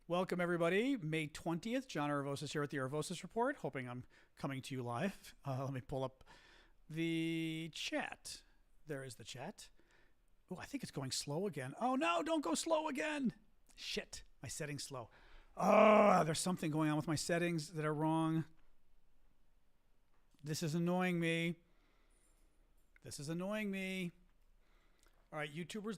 Welcome, everybody. May 20th, John Aravosis here at the Aravosis Report, hoping I'm coming to you live. Let me pull up the chat. There is the chat. Oh, I think it's going slow again. Oh, no, don't go slow again. Shit, my settings slow. Oh, there's something going on with my settings that are wrong. This is annoying me. This is annoying me. All right, YouTubers,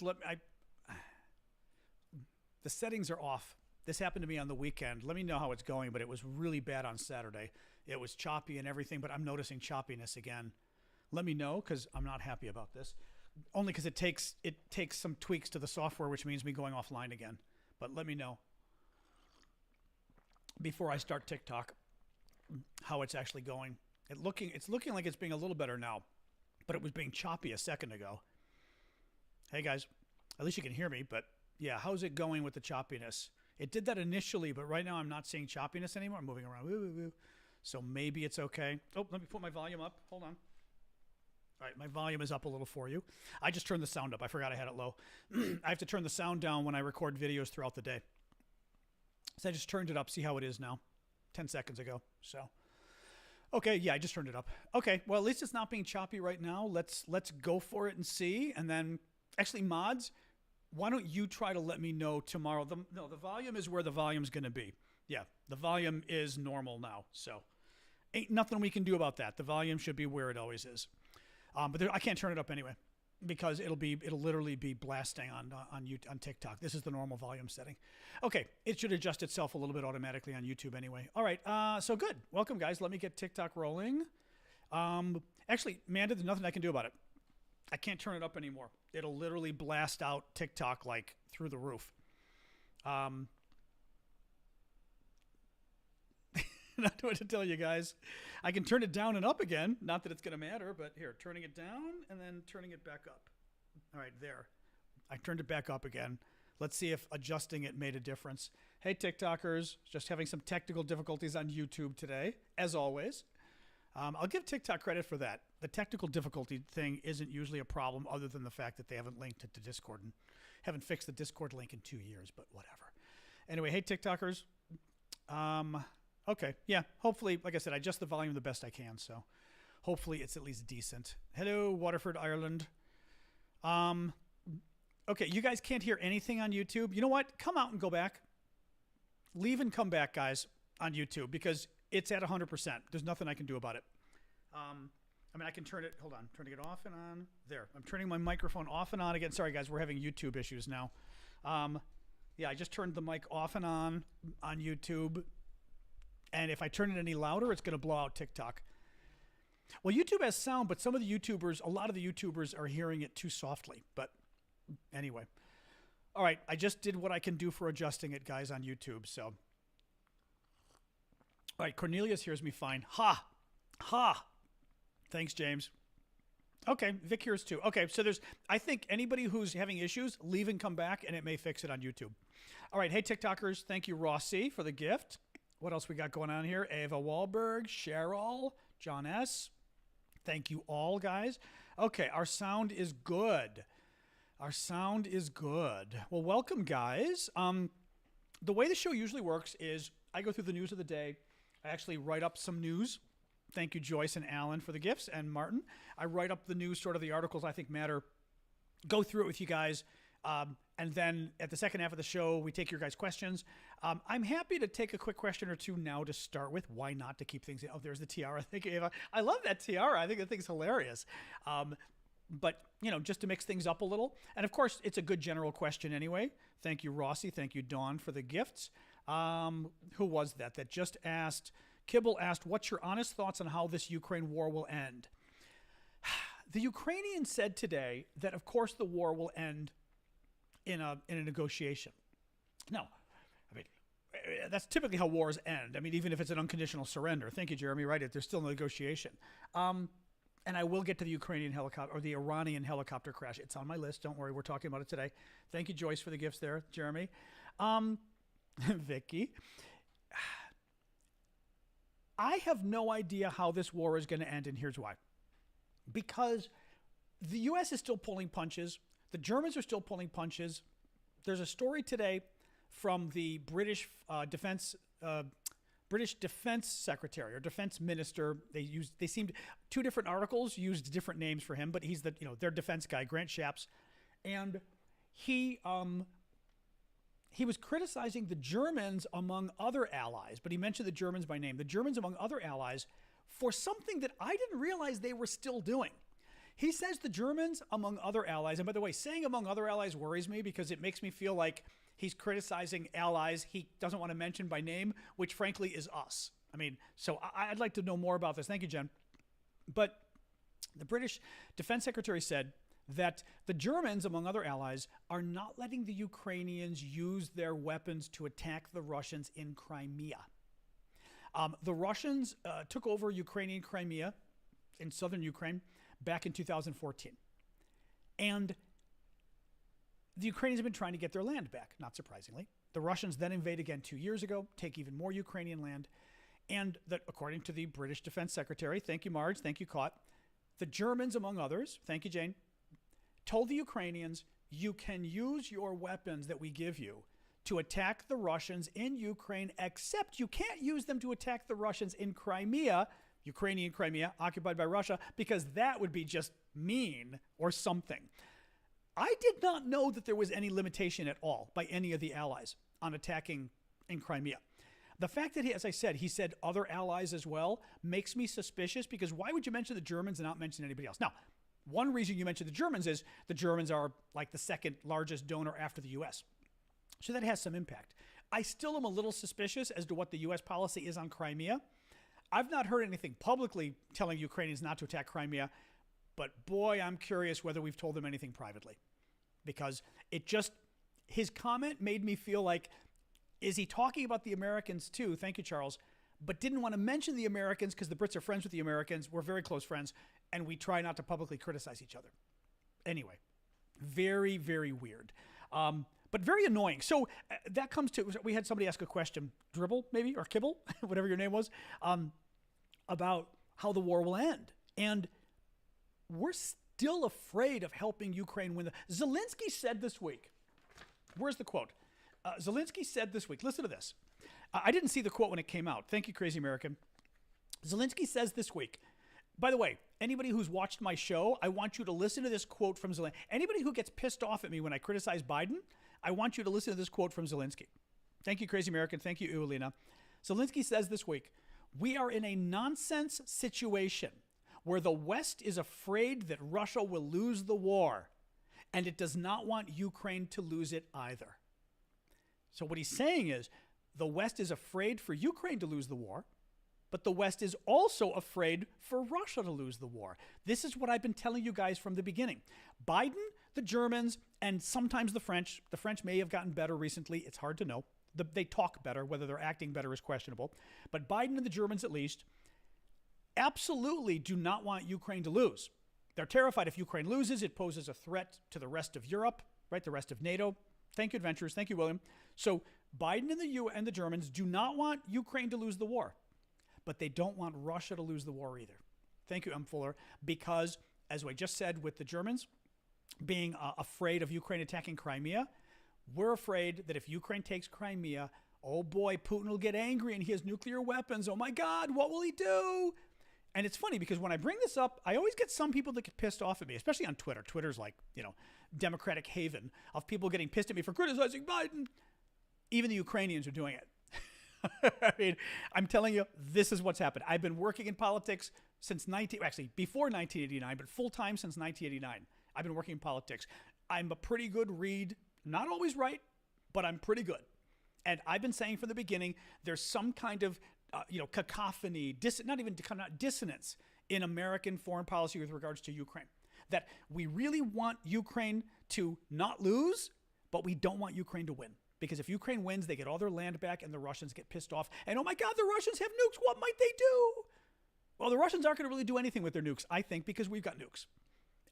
the settings are off. This happened to me on the weekend. Let me know how it's going, but it was really bad on Saturday. It was choppy and everything, but I'm noticing choppiness again. Let me know, because I'm not happy about this. Only because it takes some tweaks to the software, which means me going offline again. But let me know before I start TikTok how it's actually going. It's looking like it's being a little better now, but it was being choppy a second ago. Hey guys, at least you can hear me, but yeah, how's it going with the choppiness? It did that initially, but right now I'm not seeing choppiness anymore. I'm moving around. Woo, woo, woo. So maybe it's okay. Oh, let me put my volume up. Hold on. All right, my volume is up a little for you. I just turned the sound up. I forgot I had it low. I have to turn the sound down when I record videos throughout the day. So I just turned it up. See how it is now. 10 seconds ago. So, okay, yeah, I just turned it up. Okay, well, at least it's not being choppy right now. Let's go for it and see. And then, actually, mods, why don't you try to let me know tomorrow? The volume is where the volume's going to be. Yeah, the volume is normal now. So ain't nothing we can do about that. The volume should be where it always is. But I can't turn it up anyway because it'll literally be blasting on TikTok. This is the normal volume setting. Okay, it should adjust itself a little bit automatically on YouTube anyway. All right, so good. Welcome, guys. Let me get TikTok rolling. Actually, Amanda, there's nothing I can do about it. I can't turn it up anymore. It'll literally blast out TikTok like through the roof. Not what to tell you guys. I can turn it down and up again. Not that it's going to matter, but here, turning it down and then turning it back up. All right, there. I turned it back up again. Let's see if adjusting it made a difference. Hey, TikTokers, just having some technical difficulties on YouTube today, as always. I'll give TikTok credit for that. The technical difficulty thing isn't usually a problem other than the fact that they haven't linked it to Discord and haven't fixed the Discord link in 2 years, but whatever. Anyway, hey, TikTokers. Okay, yeah, hopefully, like I said, I adjust the volume the best I can, so hopefully it's at least decent. Hello, Waterford, Ireland. Okay, you guys can't hear anything on YouTube. You know what? Come out and go back. Leave and come back, guys, on YouTube, because it's at 100%. There's nothing I can do about it. I mean, I can turn it, hold on, turning it off and on. There, I'm turning my microphone off and on again. Sorry, guys, we're having YouTube issues now. Yeah, I just turned the mic off and on YouTube. And if I turn it any louder, it's going to blow out TikTok. Well, YouTube has sound, but some of the YouTubers, a lot of the YouTubers are hearing it too softly. But anyway. All right, I just did what I can do for adjusting it, guys, on YouTube, so. All right, Cornelius hears me fine. Ha! Ha! Thanks, James. Okay, Vic hears too. Okay, so I think anybody who's having issues, leave and come back, and it may fix it on YouTube. All right, hey, TikTokers, thank you, Rossi, for the gift. What else we got going on here? Ava Wahlberg, Cheryl, John S. Thank you all, guys. Okay, our sound is good. Our sound is good. Well, welcome, guys. The way the show usually works is I go through the news of the day. I actually write up some news. Thank you, Joyce and Alan, for the gifts, and Martin. I write up the news, sort of the articles I think matter, go through it with you guys, and then at the second half of the show, we take your guys' questions. I'm happy to take a quick question or two now to start with. Why not, to keep things... Oh, there's the tiara. Thank you, Ava. I love that tiara. I think that thing's hilarious. But, you know, just to mix things up a little. And, of course, it's a good general question anyway. Thank you, Rossi. Thank you, Dawn, for the gifts. Who was that just asked... Kibble asked, what's your honest thoughts on how this Ukraine war will end? The Ukrainians said today that, of course, the war will end in a negotiation. No, I mean, that's typically how wars end. I mean, even if it's an unconditional surrender. Thank you, Jeremy. Right, there's still negotiation. And I will get to the Ukrainian helicopter, or the Iranian helicopter crash. It's on my list. Don't worry, we're talking about it today. Thank you, Joyce, for the gifts there, Jeremy. Vicky. I have no idea how this war is going to end, and here's why. Because the U.S. is still pulling punches. The Germans are still pulling punches. There's a story today from the British Defense Secretary or Defense Minister. They seemed two different articles used different names for him, but he's their defense guy, Grant Shapps, and he was criticizing the Germans among other allies, but he mentioned the Germans by name. The Germans among other allies for something that I didn't realize they were still doing. He says the Germans among other allies, and by the way, saying among other allies worries me because it makes me feel like he's criticizing allies he doesn't want to mention by name, which frankly is us. I mean, so I'd like to know more about this. Thank you, Jen. But the British Defense Secretary said that the Germans, among other allies, are not letting the Ukrainians use their weapons to attack the Russians in Crimea. The Russians took over Ukrainian Crimea in southern Ukraine back in 2014. And the Ukrainians have been trying to get their land back, not surprisingly. The Russians then invade again 2 years ago, take even more Ukrainian land. And that, according to the British Defense Secretary, thank you, Marge, thank you, Caught, the Germans, among others, thank you, Jane, told the Ukrainians, you can use your weapons that we give you to attack the Russians in Ukraine, except you can't use them to attack the Russians in Crimea, Ukrainian Crimea, occupied by Russia, because that would be just mean or something. I did not know that there was any limitation at all by any of the allies on attacking in Crimea. The fact that, as I said, he said other allies as well makes me suspicious, because why would you mention the Germans and not mention anybody else? Now, one reason you mention the Germans is the Germans are like the second largest donor after the U.S. So that has some impact. I still am a little suspicious as to what the U.S. policy is on Crimea. I've not heard anything publicly telling Ukrainians not to attack Crimea, but boy, I'm curious whether we've told them anything privately. Because his comment made me feel like, is he talking about the Americans too? Thank you, Charles. But didn't want to mention the Americans because the Brits are friends with the Americans. We're very close friends, and we try not to publicly criticize each other. Anyway, very, very weird. But very annoying. So that comes to, we had somebody ask a question, Dribble maybe, or Kibble, whatever your name was, about how the war will end. And we're still afraid of helping Ukraine win. Zelensky said this week, where's the quote? Zelensky said this week, listen to this. I didn't see the quote when it came out. Thank you, Crazy American. Zelensky says this week, by the way, anybody who's watched my show, I want you to listen to this quote from Zelensky. Anybody who gets pissed off at me when I criticize Biden, I want you to listen to this quote from Zelensky. Thank you, Crazy American. Thank you, Eulina. Zelensky says this week, we are in a nonsense situation where the West is afraid that Russia will lose the war, and it does not want Ukraine to lose it either. So what he's saying is the West is afraid for Ukraine to lose the war, but the West is also afraid for Russia to lose the war. This is what I've been telling you guys from the beginning. Biden, the Germans, and sometimes the French may have gotten better recently. It's hard to know. They talk better. Whether they're acting better is questionable. But Biden and the Germans, at least, absolutely do not want Ukraine to lose. They're terrified if Ukraine loses, it poses a threat to the rest of Europe, right? The rest of NATO. Thank you, Adventurers. Thank you, William. So Biden and the Germans do not want Ukraine to lose the war, but they don't want Russia to lose the war either. Thank you, M. Fuller, because, as I just said, with the Germans being afraid of Ukraine attacking Crimea, we're afraid that if Ukraine takes Crimea, oh boy, Putin will get angry and he has nuclear weapons. Oh my God, what will he do? And it's funny because when I bring this up, I always get some people that get pissed off at me, especially on Twitter. Twitter's like, Democratic haven of people getting pissed at me for criticizing Biden. Even the Ukrainians are doing it. I mean, I'm telling you, this is what's happened. I've been working in politics since before 1989, but full time since 1989. I've been working in politics. I'm a pretty good read, not always right, but I'm pretty good. And I've been saying from the beginning, there's some kind of, cacophony, not dissonance in American foreign policy with regards to Ukraine. That we really want Ukraine to not lose, but we don't want Ukraine to win. Because if Ukraine wins, they get all their land back and the Russians get pissed off. And oh my God, the Russians have nukes. What might they do? Well, the Russians aren't going to really do anything with their nukes, I think, because we've got nukes.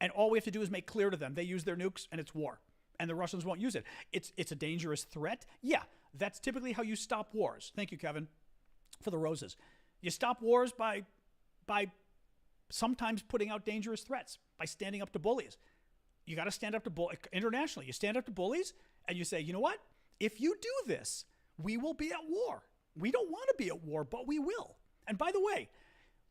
And all we have to do is make clear to them they use their nukes and it's war. And the Russians won't use it. It's a dangerous threat. Yeah, that's typically how you stop wars. Thank you, Kevin, for the roses. You stop wars by sometimes putting out dangerous threats, by standing up to bullies. You got to stand up to bullies internationally. You stand up to bullies and you say, you know what? if you do this, we will be at war. We don't want to be at war, but we will. And by the way,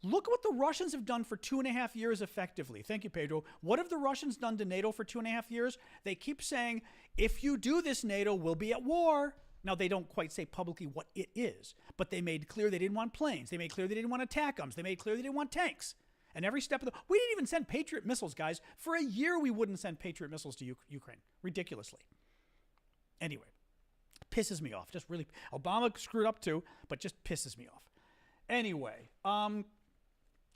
look at what the Russians have done for 2.5 years effectively. Thank you, Pedro. What have the Russians done to NATO for 2.5 years? They keep saying, if you do this, NATO, we'll be at war. Now, they don't quite say publicly what it is, but they made clear they didn't want planes. They made clear they didn't want ATACMS. They made clear they didn't want tanks. And every step of the... We didn't even send Patriot missiles, guys. For a year, we wouldn't send Patriot missiles to Ukraine. Ridiculously. Anyway, pisses me off. Just really... Obama screwed up too, but just pisses me off. Anyway,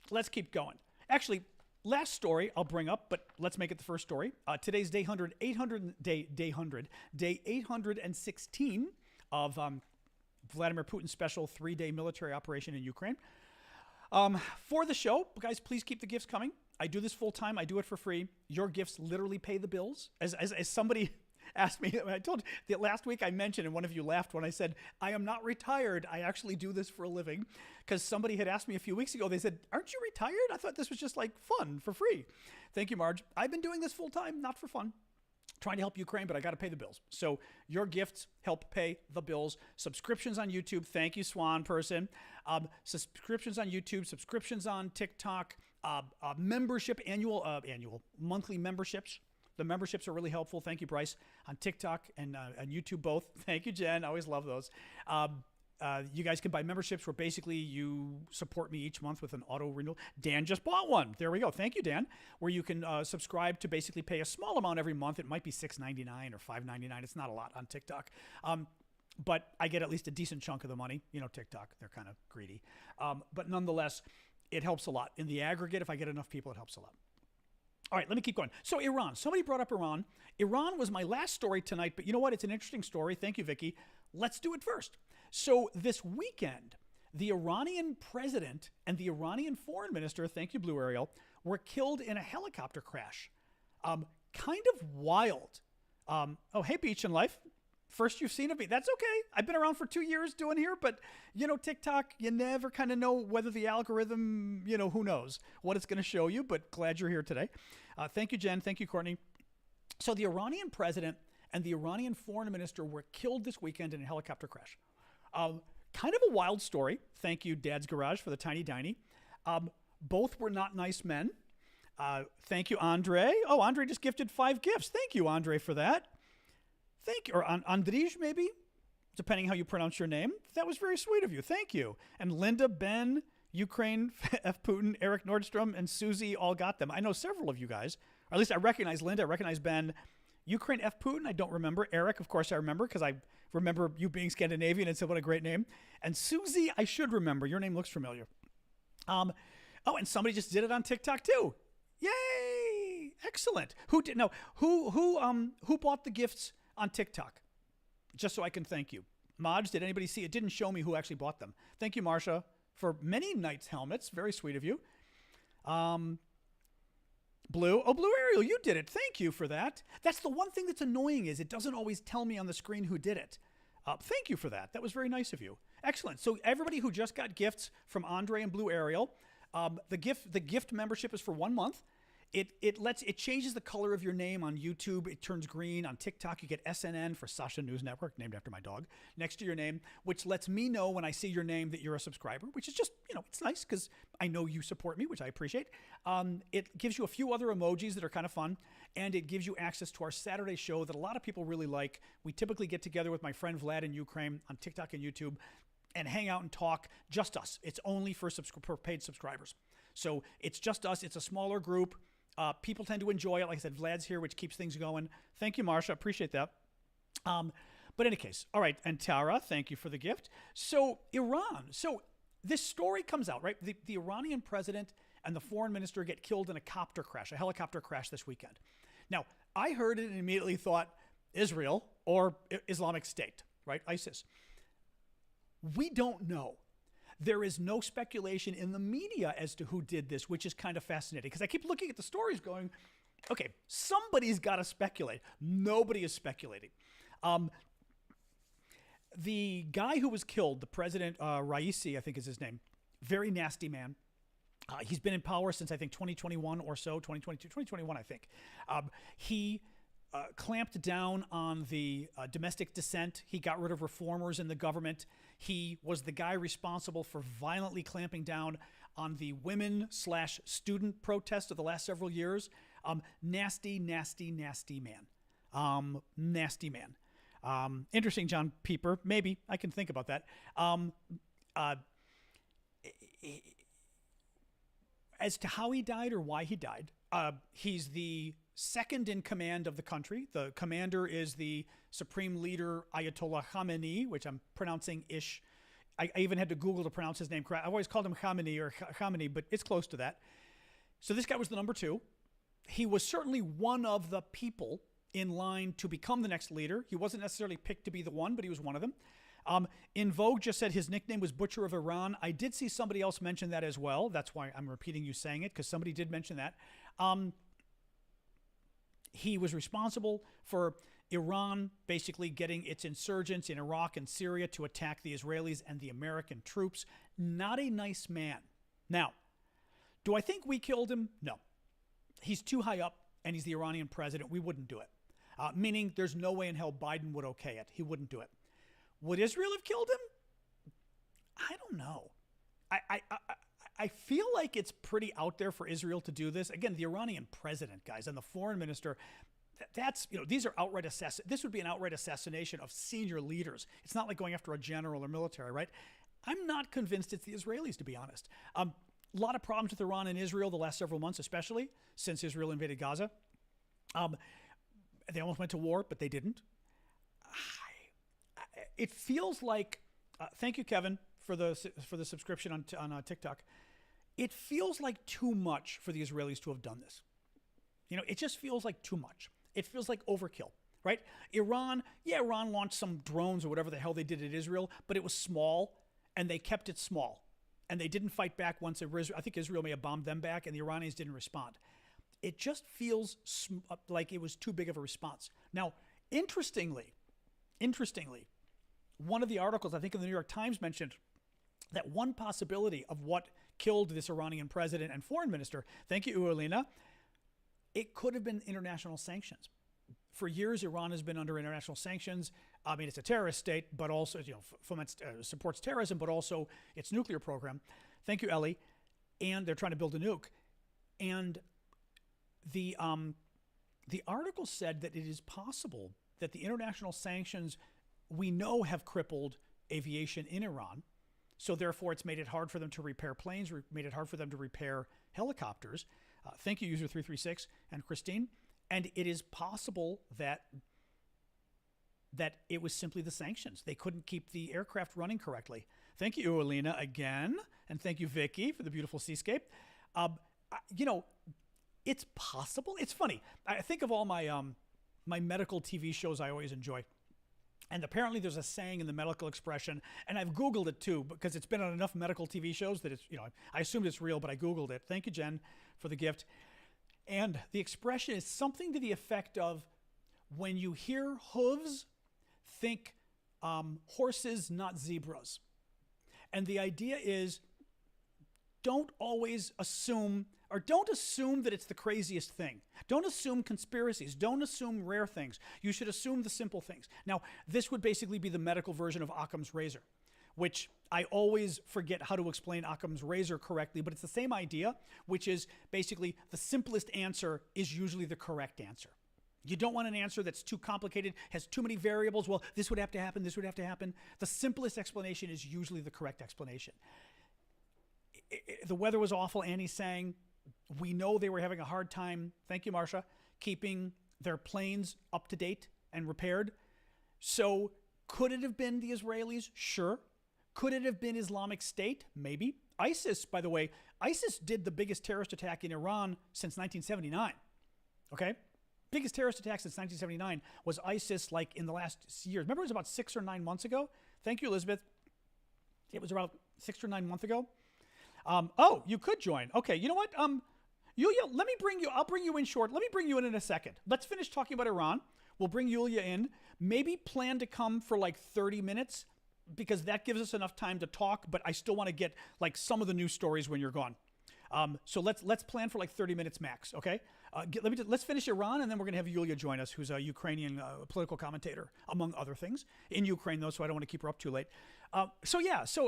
let's keep going. Actually, last story I'll bring up, but let's make it the first story. Today's day 816 of Vladimir Putin's special 3-day military operation in Ukraine. For the show, guys, please keep the gifts coming. I do this full time. I do it for free. Your gifts literally pay the bills. As somebody asked me, I told you last week I mentioned, and one of you laughed when I said, I am not retired. I actually do this for a living. Because somebody had asked me a few weeks ago, they said, aren't you retired? I thought this was just like fun for free. Thank you, Marge. I've been doing this full time, not for fun. Trying to help Ukraine, but I got to pay the bills. So your gifts help pay the bills. Subscriptions on YouTube. Thank you, Swan person. Subscriptions on YouTube, subscriptions on TikTok, membership, monthly memberships. The memberships are really helpful. Thank you, Bryce, on TikTok and YouTube both. Thank you, Jen. I always love those. You guys can buy memberships where basically you support me each month with an auto renewal. Dan just bought one. There we go. Thank you, Dan. Where you can subscribe to basically pay a small amount every month. It might be $6.99 or $5.99. It's not a lot on TikTok. But I get at least a decent chunk of the money. You know, TikTok, they're kind of greedy. But nonetheless, it helps a lot. In the aggregate, if I get enough people, it helps a lot. All right, let me keep going. So Iran. Somebody brought up Iran. Iran was my last story tonight, but you know what? It's an interesting story. Thank you, Vicky. Let's do it first. So this weekend, the Iranian president and the Iranian foreign minister, thank you, Blue Ariel, were killed in a helicopter crash. Kind of wild. Oh, hey, Beach and Life. First you've seen of me. That's okay. I've been around for 2 years doing here, but, you know, TikTok, you never kind of know whether the algorithm, you know, who knows what it's going to show you, but glad you're here today. Thank you, Jen. Thank you, Courtney. So the Iranian president and the Iranian foreign minister were killed this weekend in a helicopter crash. Kind of a wild story. Thank you, Dad's Garage, for the tiny diny. Both were not nice men. Thank you, Andre. Oh, Andre just gifted 5 gifts. Thank you, Andre, for that. Thank you. Or Andrij, maybe, depending how you pronounce your name. That was very sweet of you. Thank you. And Linda, Ben, Ukraine, F. Putin, Eric Nordstrom, and Susie all got them. I know several of you guys. Or at least I recognize Linda. I recognize Ben. Ukraine, F. Putin, I don't remember. Eric, of course, I remember because I remember you being Scandinavian and said, what a great name. And Susie, I should remember. Your name looks familiar. Oh, and somebody just did it on TikTok too. Yay! Excellent. Who bought the gifts on TikTok? Just so I can thank you. Mods, did anybody see? It didn't show me who actually bought them. Thank you, Marsha, for many Knights helmets. Very sweet of you. Blue. Oh, Blue Ariel, you did it. Thank you for that. That's the one thing that's annoying is it doesn't always tell me on the screen who did it. Thank you for that. That was very nice of you. Excellent. So everybody who just got gifts from Andre and Blue Ariel, the gift membership is for 1 month. It changes the color of your name on YouTube. It turns green. On TikTok, you get SNN for Sasha News Network, named after my dog, next to your name, which lets me know when I see your name that you're a subscriber, which is just, you know, it's nice because I know you support me, which I appreciate. It gives you a few other emojis that are kind of fun, and it gives you access to our Saturday show that a lot of people really like. We typically get together with my friend Vlad in Ukraine on TikTok and YouTube and hang out and talk, just us. It's only for paid subscribers. So it's just us. It's a smaller group. People tend to enjoy it. Like I said, Vlad's here, which keeps things going. Thank you, Marsha. Appreciate that. But in any case, all right. And Tara, thank you for the gift. So Iran. So this story comes out, right? The Iranian president and the foreign minister get killed in a helicopter crash this weekend. Now, I heard it and immediately thought Israel or Islamic State, right? ISIS. We don't know. There is no speculation in the media as to who did this, which is kind of fascinating because I keep looking at the stories going, okay, somebody's got to speculate. Nobody is speculating. The guy who was killed, the president, Raisi, I think is his name, very nasty man. He's been in power since, I think, 2021 or so, 2022, 2021, I think. He clamped down on the domestic dissent. He got rid of reformers in the government. He was the guy responsible for violently clamping down on the women/student protest of the last several years. Nasty, nasty, nasty man. Nasty man. Interesting, John Pieper. Maybe I can think about that. As to how he died or why he died, he's the second in command of the country. The commander is the supreme leader, Ayatollah Khamenei, which I'm pronouncing ish. I even had to Google to pronounce his name correct. I've always called him Khamenei or Khamenei, but it's close to that. So this guy was the number two. He was certainly one of the people in line to become the next leader. He wasn't necessarily picked to be the one, but he was one of them. In Vogue just said his nickname was Butcher of Iran. I did see somebody else mention that as well. That's why I'm repeating you saying it, because somebody did mention that. He was responsible for Iran basically getting its insurgents in Iraq and Syria to attack the Israelis and the American troops. Not a nice man. Now, do I think we killed him? No. He's too high up, and he's the Iranian president. We wouldn't do it. Meaning there's no way in hell Biden would okay it. He wouldn't do it. Would Israel have killed him? I don't know. I feel like it's pretty out there for Israel to do this. Again, the Iranian president, guys, and the foreign minister, that's, these are outright this would be an outright assassination of senior leaders. It's not like going after a general or military, right? I'm not convinced it's the Israelis, to be honest. A lot of problems with Iran and Israel the last several months, especially since Israel invaded Gaza. They almost went to war, but they didn't. It feels like, thank you, Kevin, for the subscription on TikTok. It feels like too much for the Israelis to have done this. It just feels like too much. It feels like overkill, right? Iran launched some drones or whatever the hell they did at Israel, but it was small, and they kept it small. And they didn't fight back once I think Israel may have bombed them back, and the Iranians didn't respond. It just feels like it was too big of a response. Now, interestingly, one of the articles, I think in the New York Times, mentioned that one possibility of what killed this Iranian president and foreign minister, thank you, Uerlina, it could have been international sanctions. For years, Iran has been under international sanctions. I mean, it's a terrorist state, but also, supports terrorism, but also its nuclear program. Thank you, Ellie. And they're trying to build a nuke. And the article said that it is possible that the international sanctions we know have crippled aviation in Iran. So therefore, it's made it hard for them to repair planes, made it hard for them to repair helicopters. Thank you, user 336 and Christine. And it is possible that it was simply the sanctions. They couldn't keep the aircraft running correctly. Thank you, Uerlina, again. And thank you, Vicky, for the beautiful seascape. It's possible. It's funny. I think of all my my medical TV shows I always enjoy. And apparently there's a saying in the medical expression, and I've Googled it too, because it's been on enough medical TV shows that it's, I assumed it's real, but I Googled it. Thank you, Jen, for the gift. And the expression is something to the effect of, when you hear hooves, think horses, not zebras. And the idea is, don't assume that it's the craziest thing. Don't assume conspiracies. Don't assume rare things. You should assume the simple things. Now, this would basically be the medical version of Occam's razor, which I always forget how to explain Occam's razor correctly, but it's the same idea, which is basically the simplest answer is usually the correct answer. You don't want an answer that's too complicated, has too many variables. Well, this would have to happen, this would have to happen. The simplest explanation is usually the correct explanation. The weather was awful, Annie's saying. We know they were having a hard time, thank you, Marcia, keeping their planes up to date and repaired. So could it have been the Israelis? Sure. Could it have been Islamic State? Maybe. ISIS, by the way, ISIS did the biggest terrorist attack in Iran since 1979. Okay? Biggest terrorist attack since 1979 was ISIS, like in the last years. Remember, it was about 6 or 9 months ago? Thank you, Elizabeth. It was about 6 or 9 months ago. Oh, you could join. Okay, you know what? Yulia, I'll bring you in short. Let me bring you in a second. Let's finish talking about Iran. We'll bring Yulia in. Maybe plan to come for like 30 minutes, because that gives us enough time to talk, but I still want to get like some of the news stories when you're gone. So let's plan for like 30 minutes max, okay? Let's finish Iran, and then we're going to have Yulia join us, who's a Ukrainian political commentator, among other things, in Ukraine, though, so I don't want to keep her up too late. So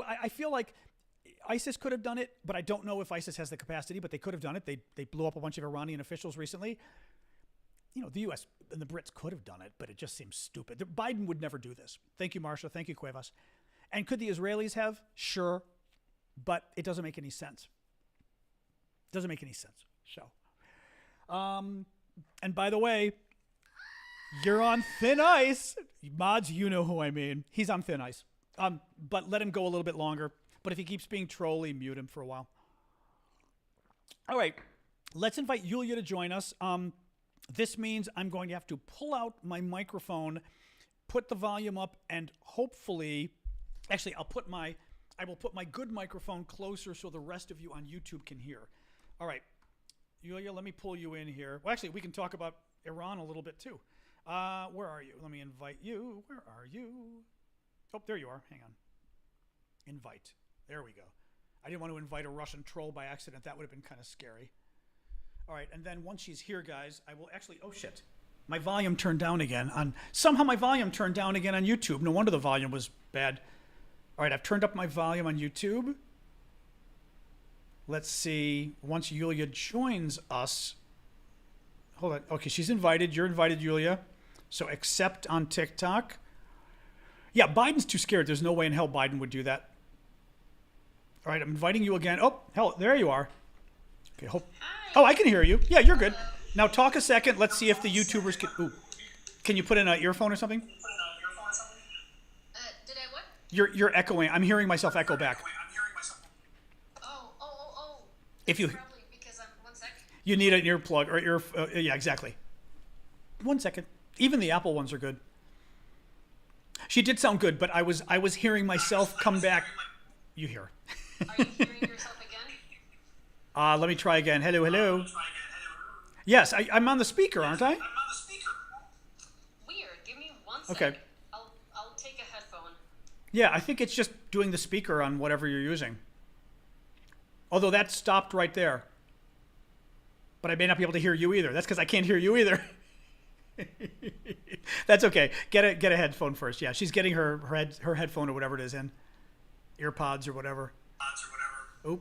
I feel like ISIS could have done it, but I don't know if ISIS has the capacity, but they could have done it. They blew up a bunch of Iranian officials recently. The U.S. and the Brits could have done it, but it just seems stupid. Biden would never do this. Thank you, Marsha. Thank you, Cuevas. And could the Israelis have? Sure, but it doesn't make any sense. Doesn't make any sense. So, and by the way, you're on thin ice. Mods, you know who I mean. He's on thin ice. But let him go a little bit longer. But if he keeps being trolly, mute him for a while. All right, let's invite Yulia to join us. This means I'm going to have to pull out my microphone, put the volume up, and hopefully, actually, I will put my good microphone closer so the rest of you on YouTube can hear. All right, Yulia, let me pull you in here. Well, actually, we can talk about Iran a little bit too. Where are you? Let me invite you. Where are you? Oh, there you are. Hang on. Invite. There we go. I didn't want to invite a Russian troll by accident. That would have been kind of scary. All right, and then once she's here, guys, I will actually... Oh, shit. My volume turned down again. Somehow my volume turned down again on YouTube. No wonder the volume was bad. All right, I've turned up my volume on YouTube. Let's see. Once Yulia joins us... Hold on. Okay, she's invited. You're invited, Yulia. So accept on TikTok. Yeah, Biden's too scared. There's no way in hell Biden would do that. All right, I'm inviting you again. Oh, hell, there you are. Okay, hope... Oh, I can hear you. Yeah, you're good. Now talk a second. Let's see if the YouTubers can... Ooh. Can you put in an earphone or something? Did I what? You're echoing. I'm hearing myself echo back. Oh. If you... Probably because I'm... One sec. You need an earplug or ear... yeah, exactly. 1 second. Even the Apple ones are good. She did sound good, but I was hearing myself come back. You hear. Are you hearing yourself again? Let me try again. Hello. Yes, I'm on the speaker, aren't I? Weird. Give me 1 second. Okay. I'll take a headphone. Yeah, I think it's just doing the speaker on whatever you're using. Although that stopped right there. But I may not be able to hear you either. That's because I can't hear you either. That's okay. Get a headphone first. Yeah, she's getting her headphone or whatever it is in. Earpods or whatever. Oh. Okay.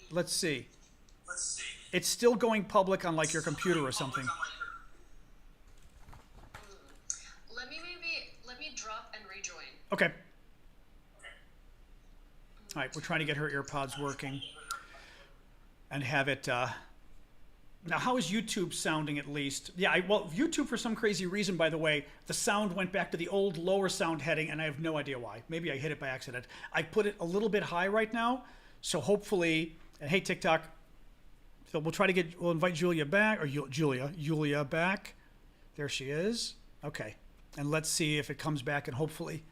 Let's see. It's still going public on like your computer or something. Let me drop and rejoin. Okay. All right, we're trying to get her earpods working and have it. Now, how is YouTube sounding at least? Yeah, well, YouTube, for some crazy reason, by the way, the sound went back to the old lower sound heading, and I have no idea why. Maybe I hit it by accident. I put it a little bit high right now, so hopefully, and hey, TikTok, so we'll invite Julia back, or Yulia back. There she is. Okay, and let's see if it comes back and hopefully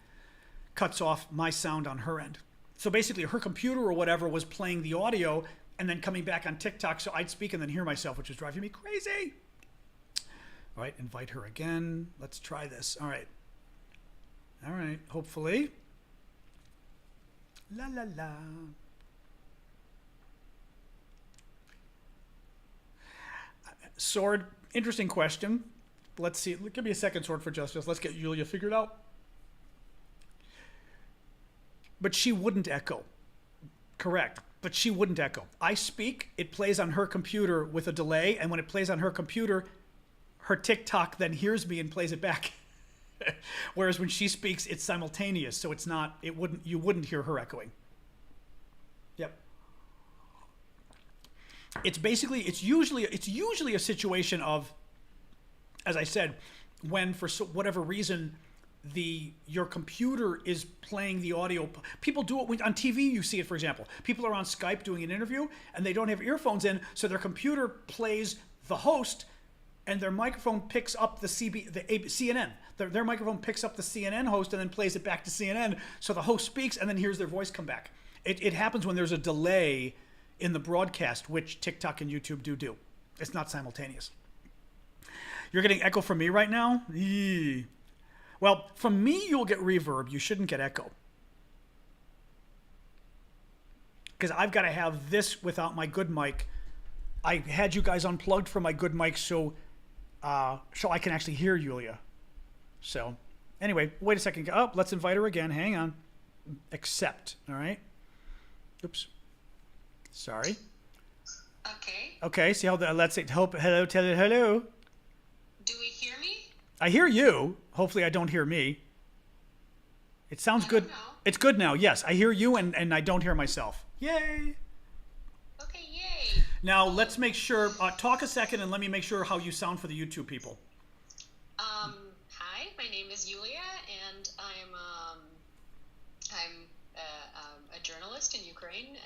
cuts off my sound on her end. So basically, her computer or whatever was playing the audio and then coming back on TikTok, so I'd speak and then hear myself, which was driving me crazy. All right, invite her again. Let's try this. All right, hopefully. La, la, la. Sword, interesting question. Let's see. Give me a second, Sword for Justice. Let's get Yulia figured out. But she wouldn't echo. Correct. But she wouldn't echo. I speak, it plays on her computer with a delay, and when it plays on her computer, her TikTok then hears me and plays it back. Whereas when she speaks, it's simultaneous, so it's not. You wouldn't hear her echoing. Yep. It's usually a situation of, as I said, when for whatever reason your computer is playing the audio. People do it on TV. You see it, for example. People are on Skype doing an interview and they don't have earphones in, so their computer plays the host, and their microphone picks up the CNN. Their microphone picks up the CNN host and then plays it back to CNN. So the host speaks and then hears their voice come back. It happens when there's a delay in the broadcast, which TikTok and YouTube do. It's not simultaneous. You're getting echo from me right now? Eee. Well, from me, you'll get reverb. You shouldn't get echo. Because I've got to have this without my good mic I had you guys unplugged from my good mic so I can actually hear Yulia. So anyway, wait a second. Oh, let's invite her again. Hang on. Accept. All right. Oops. Sorry. Okay. Okay. See how let's say hello. Tell it hello. Do we hear me? I hear you. Hopefully, I don't hear me. It sounds good. Don't know. It's good now. Yes, I hear you, and I don't hear myself. Yay. Okay, yay. Now let's make sure. Talk a second, and let me make sure how you sound for the YouTube people. Hi, my name is Yulia, and I'm a journalist in Ukraine,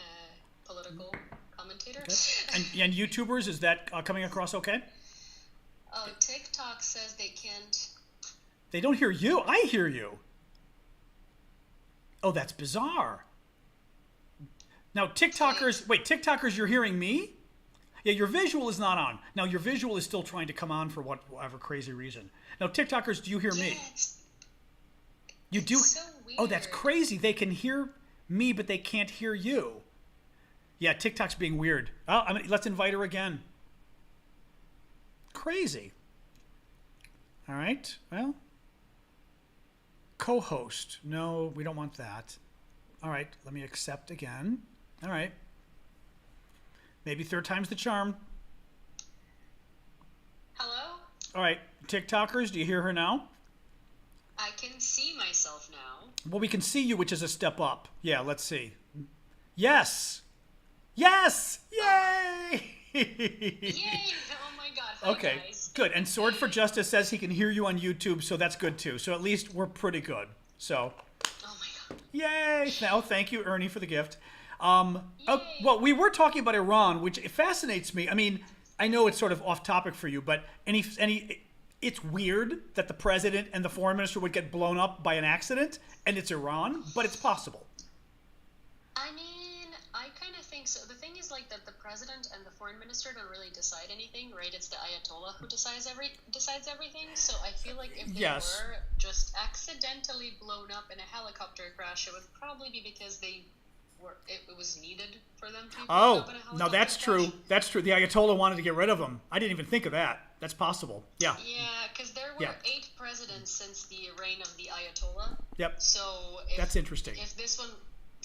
political commentator. Okay. And YouTubers, is that coming across okay? Oh, TikTok says they can't. They don't hear you. I hear you. Oh, that's bizarre. Now, TikTokers, you're hearing me? Yeah, your visual is not on. Now, your visual is still trying to come on for whatever crazy reason. Now, TikTokers, do you hear me? You do? So weird. Oh, that's crazy. They can hear me, but they can't hear you. Yeah, TikTok's being weird. Oh, let's invite her again. Crazy. All right. Well, co-host. No, we don't want that. All right. Let me accept again. All right. Maybe third time's the charm. Hello? All right. TikTokers, do you hear her now? I can see myself now. Well, we can see you, which is a step up. Yeah, let's see. Yes. Yes. Yay. Yay! Oh my god. Hi, Okay, guys. good. And Sword for Justice says he can hear you on YouTube, so that's good too. So at least we're pretty good. So, Oh my god. yay! Now, thank you, Ernie, for the gift. Well, we were talking about Iran, which fascinates me. I mean, I know it's sort of off topic for you, but it's weird that the president and the foreign minister would get blown up by an accident, and it's Iran, but it's possible. I mean, I kind of think so. The thing is, like, that the president and the foreign minister don't really decide anything, right? It's the Ayatollah who decides everything. So I feel like if they Yes. were just accidentally blown up in a helicopter crash, it would probably be because it was needed for them to be blown up in a helicopter No, that's crash. true. That's true. The Ayatollah wanted to get rid of him. I didn't even think of that. That's possible. Yeah. Yeah, because there were Yeah. 8 presidents since the reign of the Ayatollah. Yep. So That's interesting. If this one,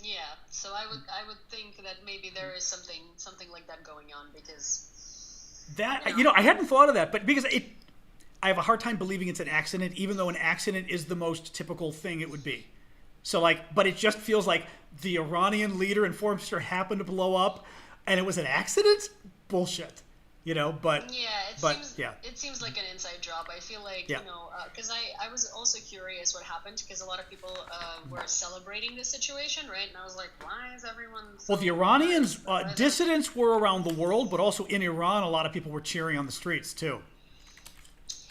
yeah. So I would think that maybe there is something like that going on because That I hadn't thought of that, but because I have a hard time believing it's an accident, even though an accident is the most typical thing it would be. So but it just feels like the Iranian leader and foreign minister happened to blow up, and it was an accident. Bullshit, But yeah, it seems like an inside job. I feel like Yeah. because I was also curious what happened because a lot of people were celebrating the situation, right? And I was like, why is everyone? So Well, the Iranians upset? dissidents were around the world, but also in Iran, a lot of people were cheering on the streets too.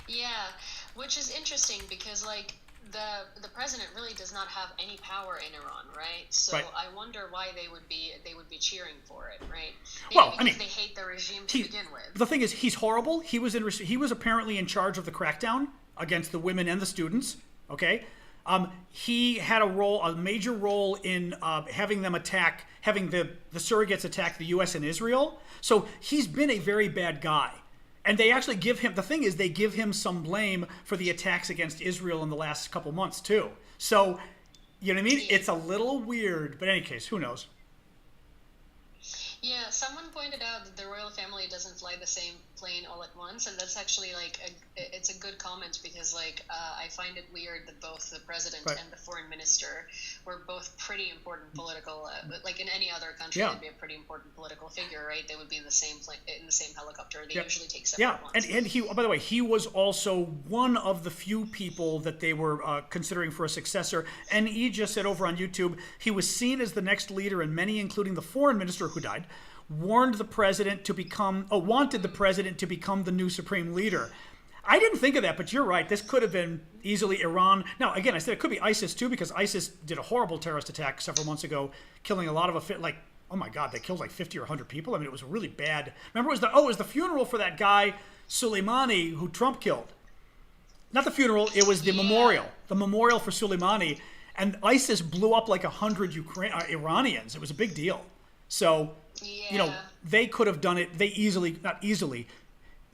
Yeah, which is interesting because like the president really does not have any power in Iran, right? So Right. I wonder why they would be cheering for it, right? Maybe Well, because they hate the regime to begin with. The thing is, he's horrible. He was apparently in charge of the crackdown against the women and the students. Okay, he had a major role in having the surrogates attack the U.S. and Israel. So he's been a very bad guy. And they actually give him some blame for the attacks against Israel in the last couple months too. So, you know what I mean? It's a little weird, but in any case, who knows? Yeah, someone pointed out that the royal family doesn't fly the same plane all at once, and that's actually it's a good comment because I find it weird that both the president Right. and the foreign minister were both pretty important political. Like in any other country, Yeah. they'd be a pretty important political figure, right? They would be in the same plane, in the same helicopter. They Yeah. usually take separate Yeah, ones. and he, by the way, he was also one of the few people that they were considering for a successor. And he just said over on YouTube, he was seen as the next leader, and many, including the foreign minister who died, wanted the president to become the new supreme leader. I didn't think of that, but you're right. This could have been easily Iran. Now, again, I said it could be ISIS too, because ISIS did a horrible terrorist attack several months ago, killing a lot of oh my God, they killed like 50 or 100 people. I mean, it was really bad. Remember, it was the funeral for that guy Soleimani who Trump killed. Not the funeral, it was the memorial. The memorial for Soleimani, and ISIS blew up like 100 Iranians. It was a big deal. So Yeah. They could have done it. They not easily,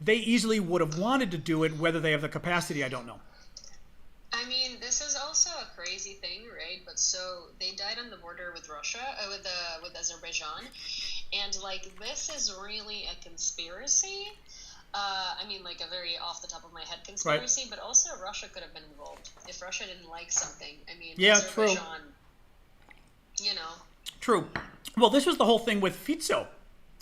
they easily would have wanted to do it. Whether they have the capacity, I don't know. I mean, this is also a crazy thing, right? But so they died on the border with Russia, with Azerbaijan, and like this is really a conspiracy. I mean, like a very off the top of my head conspiracy, but also Russia could have been involved if Russia didn't like something. I mean, Azerbaijan, true. True. Well, this was the whole thing with Fico,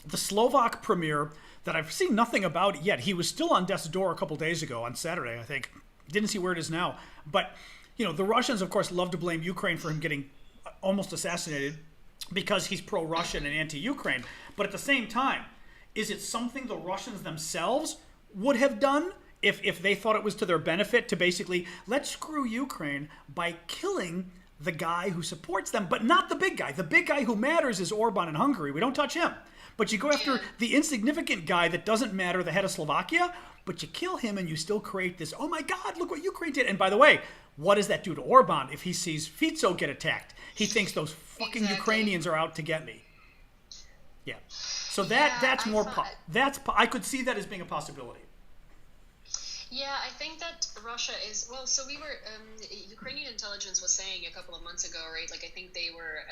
the Slovak premier that I've seen nothing about yet. He was still on death's door a couple days ago on Saturday, I think. Didn't see where it is now. But, the Russians, of course, love to blame Ukraine for him getting almost assassinated because he's pro-Russian and anti-Ukraine. But at the same time, is it something the Russians themselves would have done if they thought it was to their benefit to basically, let's screw Ukraine by killing the guy who supports them, but not the big guy. The big guy who matters is Orban in Hungary. We don't touch him. But you go after the insignificant guy that doesn't matter, the head of Slovakia, but you kill him and you still create this, oh my God, look what Ukraine did. And by the way, what does that do to Orban if he sees Fico get attacked? He thinks those fucking Ukrainians are out to get me. Yeah. So that's more, I could see that as being a possibility. Yeah, I think that Russia is, well, so we were, Ukrainian intelligence was saying a couple of months ago, right? Like, I think they were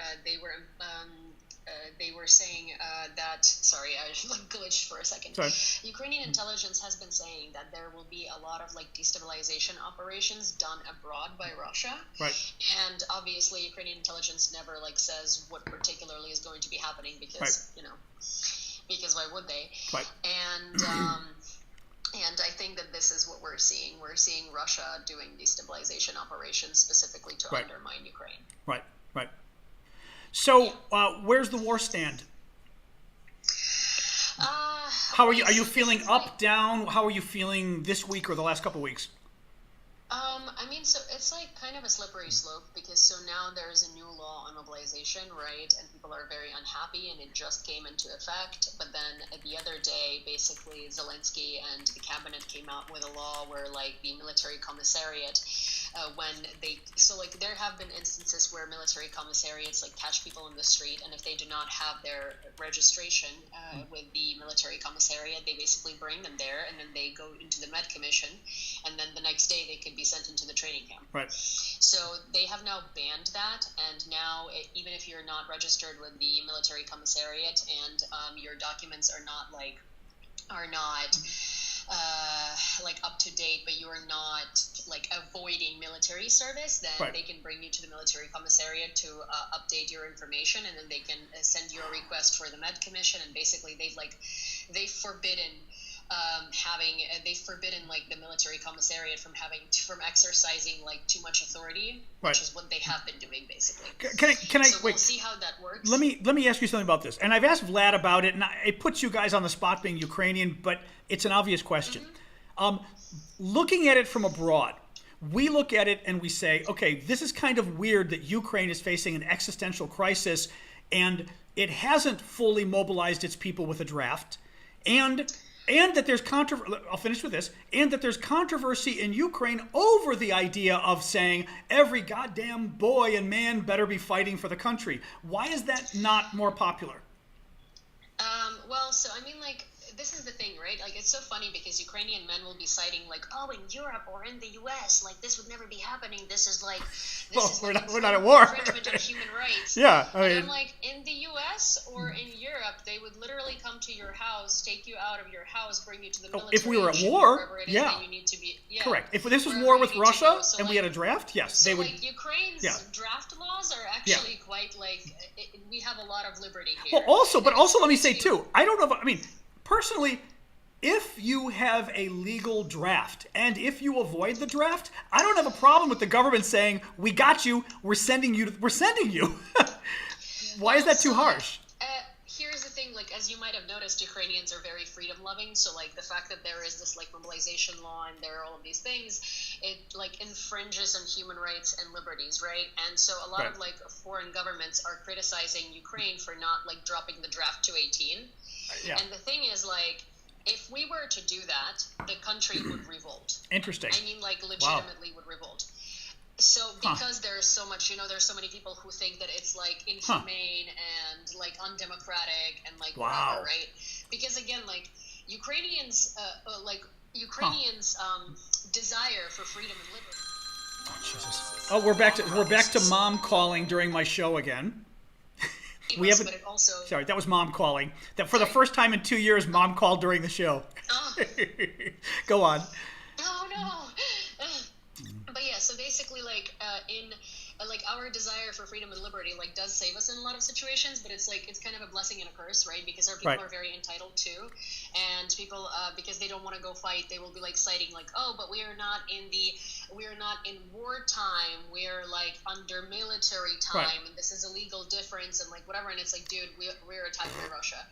saying that, sorry, I like glitched for a second. Sorry. Ukrainian intelligence has been saying that there will be a lot of like destabilization operations done abroad by Russia. Right. And obviously Ukrainian intelligence never like says what particularly is going to be happening because, because why would they? Right. And I think that this is what we're seeing. We're seeing Russia doing destabilization operations specifically to undermine Ukraine. Right. So, where's the war stand? How are you? Are you feeling up, down? How are you feeling this week or the last couple of weeks? I mean, so it's like kind of a slippery slope because so now there's a new law on mobilization, right? And people are very unhappy and it just came into effect. But then the other day, basically Zelensky and the cabinet came out with a law where like the military commissariat, there have been instances where military commissariats like catch people in the street, and if they do not have their registration with the military commissariat, they basically bring them there, and then they go into the med commission, and then the next day they could be sent into the training camp. Right. So they have now banned that, and now even if you're not registered with the military commissariat and your documents are not up to date, but you are not like avoiding military service, then they can bring you to the military commissariat to update your information, and then they can send you a request for the med commission, and basically they've forbidden like the military commissariat from exercising like too much authority, which is what they have been doing basically. Can I so wait? We'll see how that works. Let me ask you something about this. And I've asked Vlad about it, and it puts you guys on the spot being Ukrainian, but it's an obvious question. Looking at it from abroad, we look at it and we say, okay, this is kind of weird that Ukraine is facing an existential crisis and it hasn't fully mobilized its people with a draft, and that there's I'll finish with this, and that there's controversy in Ukraine over the idea of saying every goddamn boy and man better be fighting for the country. Why is that not more popular? Well, so I mean, like, this is the thing, right? Like, it's so funny because Ukrainian men will be citing, like, oh, in Europe or in the U.S., like, this would never be happening. This is like, we're not at war. Infringement of human rights. Yeah, I mean, and I'm like, in the U.S. or in Europe, they would literally come to your house, take you out of your house, bring you to the military. If we were at war, that you need to be. Yeah, correct. If this was war with Russia and we had a draft, yes, they would. Like, Ukraine's draft laws are actually quite like we have a lot of liberty here. Well, also let me say too, I don't know. I mean, personally, if you have a legal draft and if you avoid the draft, I don't have a problem with the government saying, we got you, we're sending you. Why is that too harsh? Here's the thing, like, as you might have noticed, Ukrainians are very freedom-loving, so, like, the fact that there is this, like, mobilization law and there are all of these things, it, like, infringes on human rights and liberties, right? And so a lot of, like, foreign governments are criticizing Ukraine for not, like, dropping the draft to 18. And the thing is, like, if we were to do that, the country would revolt. Interesting. I mean, like, legitimately would revolt. So because there's so much, there's so many people who think that it's like inhumane and like undemocratic and like whatever, right? Because again, like Ukrainians, desire for freedom and liberty. Jesus. Oh, we're back to mom calling during my show again. We haven't. But it also, sorry, that was mom calling. That for the first time in 2 years, mom called during the show. Oh. Go on. Oh no. But yeah, so basically, like our desire for freedom and liberty, like, does save us in a lot of situations, but it's like it's kind of a blessing and a curse, right? Because our people are very entitled too, and people because they don't want to go fight, they will be like citing like, oh, but we are not in wartime, we're like under military time, and this is a legal difference, and like whatever, and it's like, dude, we're attacking Russia,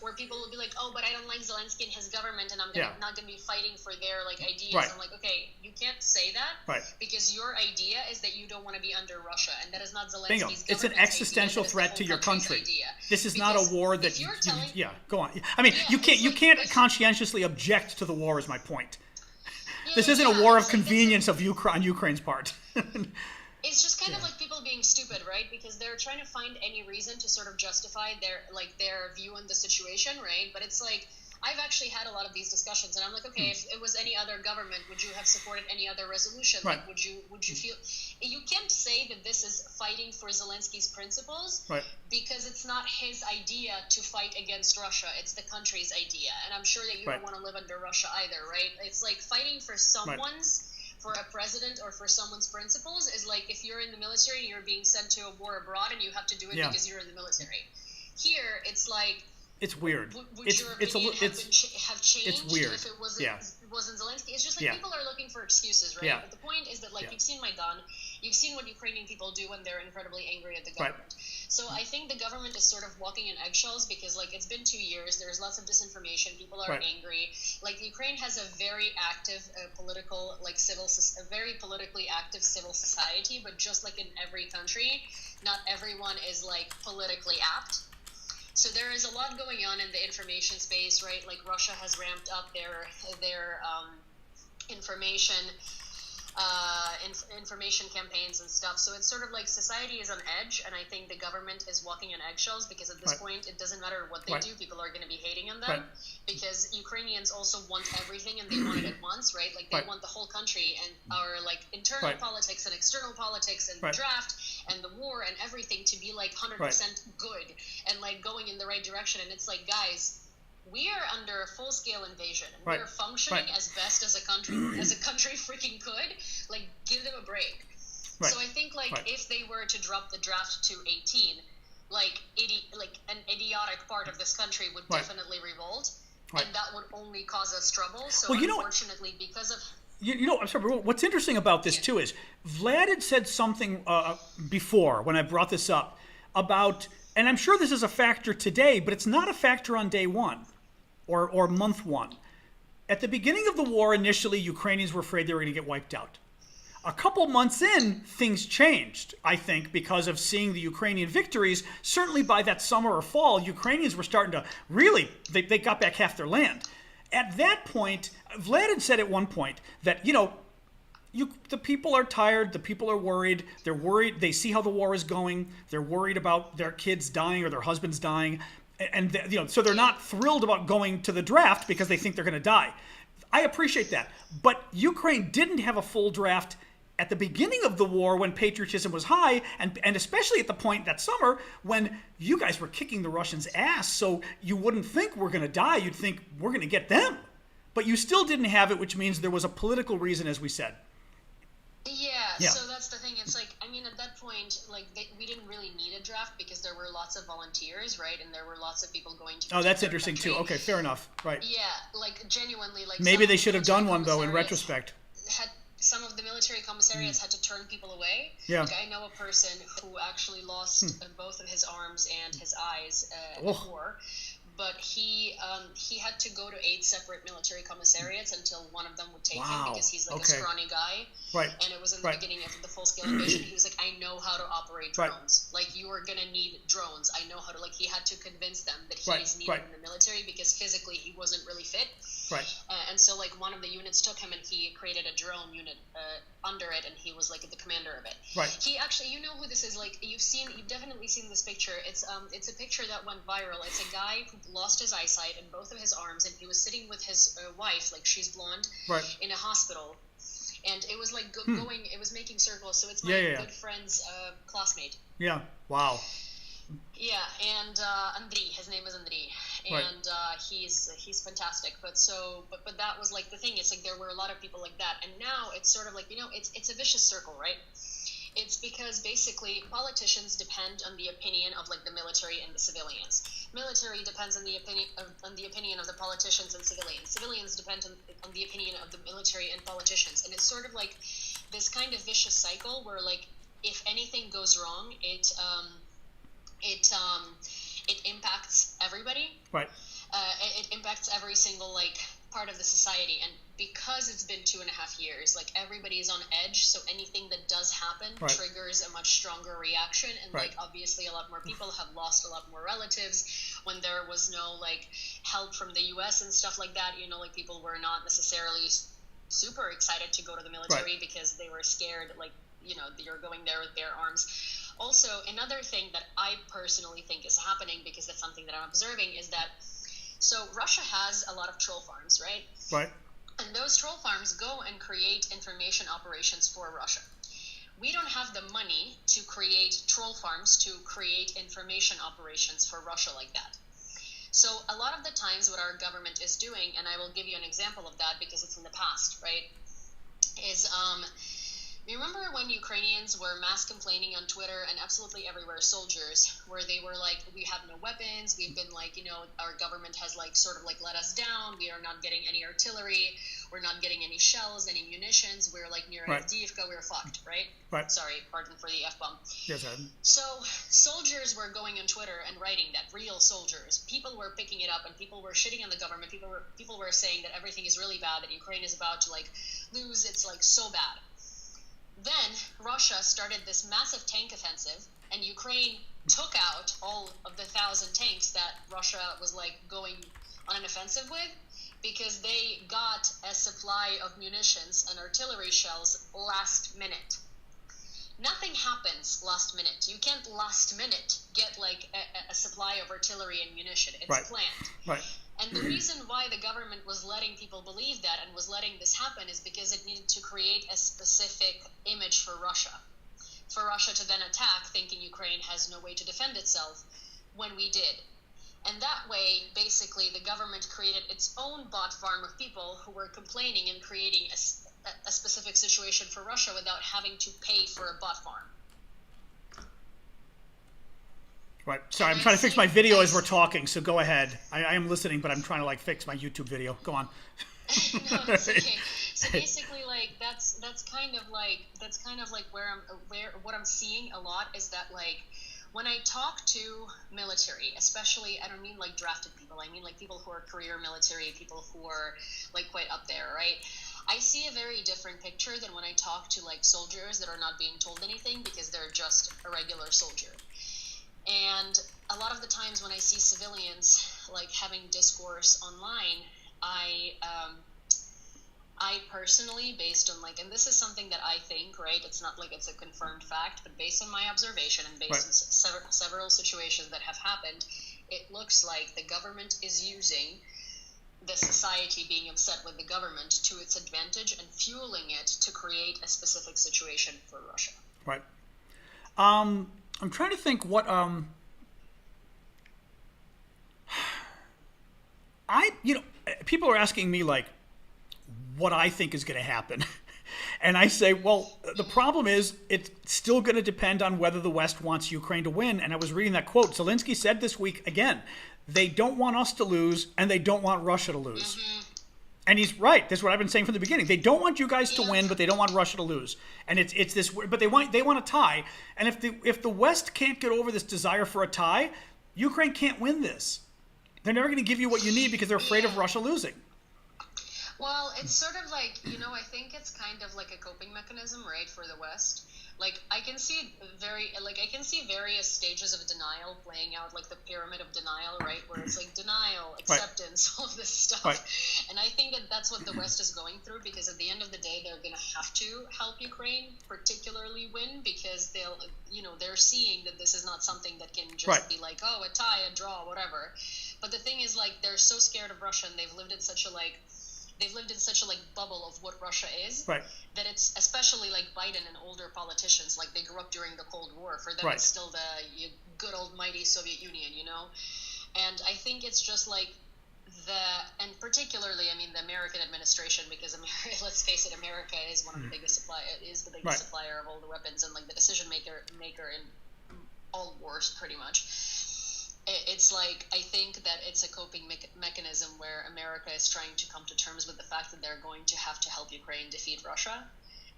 or people will be like, oh, but I don't like Zelensky and his government, and I'm not gonna be fighting for their like ideas. I'm like, okay, you can't say that, because your idea is that you don't want to be under Russia, and that is not Zelensky's government. It's an existential threat to your country. This is not a war that go on. I mean, you can't conscientiously object to the war, is my point. This isn't a war of convenience on Ukraine's part. It's just kind of like people being stupid, right? Because they're trying to find any reason to sort of justify their view on the situation, right? But it's like, I've actually had a lot of these discussions, and I'm like, okay, if it was any other government, would you have supported any other resolution? Like, would you feel? You can't say that this is fighting for Zelensky's principles, because it's not his idea to fight against Russia. It's the country's idea, and I'm sure that you don't want to live under Russia either, right? It's like fighting for someone's. For a president or for someone's principles is like if you're in the military and you're being sent to a war abroad and you have to do it because you're in the military. Here, it's like. It's weird. Would your opinion have changed it's weird. if it wasn't Zelensky? It's just like people are looking for excuses, right? But the point is that you've seen Maidan, you've seen what Ukrainian people do when they're incredibly angry at the government. So I think the government is sort of walking in eggshells because it's been 2 years, there's lots of disinformation, people are angry. Like Ukraine has a very active very politically active civil society, but just like in every country, not everyone is like politically apt. So there is a lot going on in the information space, right? Like Russia has ramped up their information campaigns and stuff. So it's sort of like society is on edge, and I think the government is walking on eggshells because at this point it doesn't matter what they do, people are going to be hating on them because Ukrainians also want everything and they want it at once, right? Like they want the whole country and our like internal politics and external politics and the draft and the war and everything to be like 100% good and like going in the right direction. And it's like, guys, we are under a full-scale invasion, and we're functioning as best as a country freaking could. Like, give them a break. So I think, if they were to drop the draft to 18, an idiotic part of this country would definitely revolt, and that would only cause us trouble. So unfortunately, because of... I'm sorry, what's interesting about this, too, is Vlad had said something before, when I brought this up, about... And I'm sure this is a factor today, but it's not a factor on day one. Or month one. At the beginning of the war, initially, Ukrainians were afraid they were going to get wiped out. A couple months in, things changed, I think, because of seeing the Ukrainian victories. Certainly by that summer or fall, Ukrainians were starting to really, they got back half their land. At that point, Vlad had said at one point that, the people are tired, the people are worried, they're worried, they see how the war is going, they're worried about their kids dying or their husbands dying. And so they're not thrilled about going to the draft because they think they're going to die. I appreciate that. But Ukraine didn't have a full draft at the beginning of the war when patriotism was high, and especially at the point that summer when you guys were kicking the Russians' ass, so you wouldn't think we're going to die. You'd think we're going to get them. But you still didn't have it, which means there was a political reason, as we said. Yeah, so that's the thing. It's like, I mean, at that point, we didn't really need a draft because there were lots of volunteers, right? And there were lots of people going to... Oh, that's interesting, too. Okay, fair enough. Right. Yeah, genuinely, maybe they should have done one, though, in retrospect. Some of the military commissariats had to turn people away. Yeah. I know a person who actually lost both of his arms and his eyes at war. But he had to go to 8 separate military commissariats until one of them would take him because he's a scrawny guy. Right. And it was in the beginning of the full-scale invasion. He was like, I know how to operate drones. like, you are gonna need drones. I know how to, like, he had to convince them that Right, he's needed right. in the military because physically he wasn't really fit. Right. And so, like, one of the units took him and he created a drone unit under it, and he was, like, the commander of it. Right. He actually, you know who this is, like, you've definitely seen this picture. It's a picture that went viral. It's a guy who lost his eyesight in both of his arms, and he was sitting with his wife, like, she's blonde, Right. in a hospital. And it was, like, it was making circles. So it's my good friend's classmate. Yeah. Wow. Yeah, and Andriy, his name is Andriy, and he's fantastic. But that was, like, the thing. It's like there were a lot of people like that, and now it's sort of like, you know, it's a vicious circle, right? It's because basically politicians depend on the opinion of, like, the military and the civilians. Military depends on the opinion of the politicians and civilians. Civilians depend on the opinion of the military and politicians, and it's sort of like this kind of vicious cycle where, like, if anything goes wrong, it impacts everybody. Right. It impacts every single, like, part of the society, and because it's been 2.5 years, like, everybody is on edge, so anything that does happen triggers a much stronger reaction, and like, obviously a lot more people have lost a lot more relatives when there was no, like, help from the US and stuff like that. You know, like, people were not necessarily super excited to go to the military because they were scared, like, you know, you're going there with bare arms. Also, another thing that I personally think is happening, because that's something that I'm observing, is that, so Russia has a lot of troll farms, right? Right. And those troll farms go and create information operations for Russia. We don't have the money to create troll farms to create information operations for Russia like that. So a lot of the times what our government is doing, and I will give you an example of that because it's in the past, right, is you remember when Ukrainians were mass complaining on Twitter and absolutely everywhere, soldiers, where they were like, we have no weapons, we've been, like, you know, our government has, like, sort of, like, let us down, we are not getting any artillery, we're not getting any shells, any munitions, we're, like, near Avdiivka, we're fucked, right? Right. Sorry, pardon for the F-bomb. Yes, sir. So soldiers were going on Twitter and writing that, real soldiers. People were picking it up, and people were shitting on the government. People were saying that everything is really bad, that Ukraine is about to, like, lose, it's, like, so bad. Then Russia started this massive tank offensive, and Ukraine took out all of the 1,000 tanks that Russia was, like, going on an offensive with, because they got a supply of munitions and artillery shells last minute. Nothing happens last minute. You can't last minute get, like, a supply of artillery and munition. It's planned. Right. And the reason why the government was letting people believe that and was letting this happen is because it needed to create a specific image for Russia to then attack, thinking Ukraine has no way to defend itself, when we did. And that way, basically, the government created its own bot farm of people who were complaining and creating a specific situation for Russia without having to pay for a bot farm. Right. Sorry, I'm trying to fix my video as we're talking, so go ahead. I am listening, but I'm trying to, like, fix my YouTube video. Go on. No, it's okay. So basically, like, that's kind of like what I'm seeing a lot is that, like, when I talk to military, especially, I don't mean, like, drafted people. I mean, like, people who are career military, people who are, like, quite up there, right? I see a very different picture than when I talk to, like, soldiers that are not being told anything because they're just a regular soldier. And a lot of the times when I see civilians, like, having discourse online, I personally, based on, like, and this is something that I think, right, it's not like it's a confirmed fact, but based on my observation and based on several situations that have happened, it looks like the government is using the society being upset with the government to its advantage and fueling it to create a specific situation for Russia. Right. I'm trying to think what people are asking me, like, what I think is going to happen. And I say, well, the problem is it's still going to depend on whether the West wants Ukraine to win. And I was reading that quote. Zelensky said this week, again, they don't want us to lose and they don't want Russia to lose. Mm-hmm. And he's right. That's what I've been saying from the beginning. They don't want you guys to win, but they don't want Russia to lose. And it's this, but they want a tie. And if the West can't get over this desire for a tie, Ukraine can't win this. They're never going to give you what you need because they're afraid of Russia losing. Well, it's sort of like, I think it's kind of like a coping mechanism, right, for the West. Like I can see various stages of denial playing out, like the pyramid of denial, right, where it's like denial, acceptance, all of this stuff. Right. And I think that that's what the West is going through, because at the end of the day, they're going to have to help Ukraine particularly win, because they're seeing that this is not something that can just be like, oh, a tie, a draw, whatever. But the thing is, like, they're so scared of Russia, and they've lived in such a bubble of what Russia is, that it's, especially like Biden and older politicians, like they grew up during the Cold War. For them, it's still the good old mighty Soviet Union, And I think it's just like and particularly, I mean, the American administration, because let's face it, America is one of the biggest supplier of all the weapons, and like the decision maker in all wars, pretty much. It's like, I think that it's a coping mechanism where America is trying to come to terms with the fact that they're going to have to help Ukraine defeat Russia,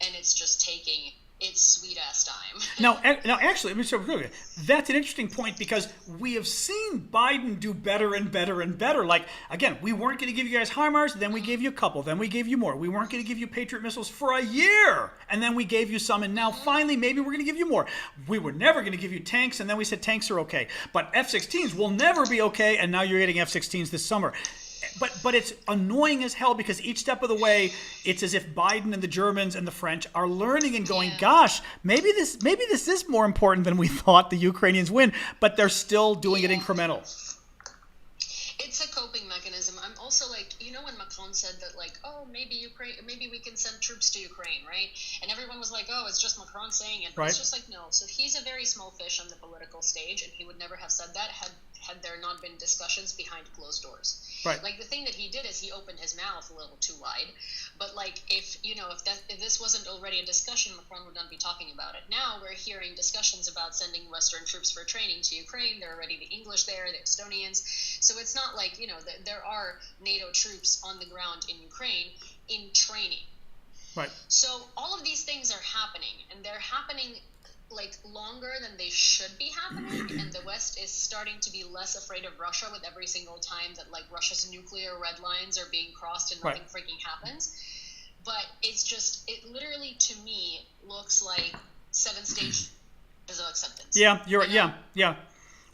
and it's just taking its sweet-ass time. Now, actually, let me start with that's an interesting point, because we have seen Biden do better and better and better. Like, again, we weren't going to give you guys HIMARS, then we gave you a couple, then we gave you more. We weren't going to give you Patriot missiles for a year, and then we gave you some, and now finally maybe we're going to give you more. We were never going to give you tanks, and then we said tanks are okay. But F-16s will never be okay, and now you're getting F-16s this summer. But it's annoying as hell, because each step of the way, it's as if Biden and the Germans and the French are learning and going, gosh, maybe this is more important than we thought the Ukrainians win, but they're still doing it incremental. It's a coping mechanism. I'm also like, when Macron said that, like, oh, maybe we can send troops to Ukraine, right? And everyone was like, oh, it's just Macron saying it. But it's just like, no. So he's a very small fish on the political stage, and he would never have said that had there not been discussions behind closed doors. Right. Like, the thing that he did is he opened his mouth a little too wide. But like, if this wasn't already a discussion, Macron would not be talking about it. Now we're hearing discussions about sending Western troops for training to Ukraine. There are already the English there, the Estonians. So it's not like, there are NATO troops on the ground in Ukraine in training. Right. So all of these things are happening, and they're happening like longer than they should be happening, and the West is starting to be less afraid of Russia with every single time that like Russia's nuclear red lines are being crossed and nothing freaking happens. But it's just, it literally to me looks like 7th stage of acceptance. Yeah, you're right. Yeah.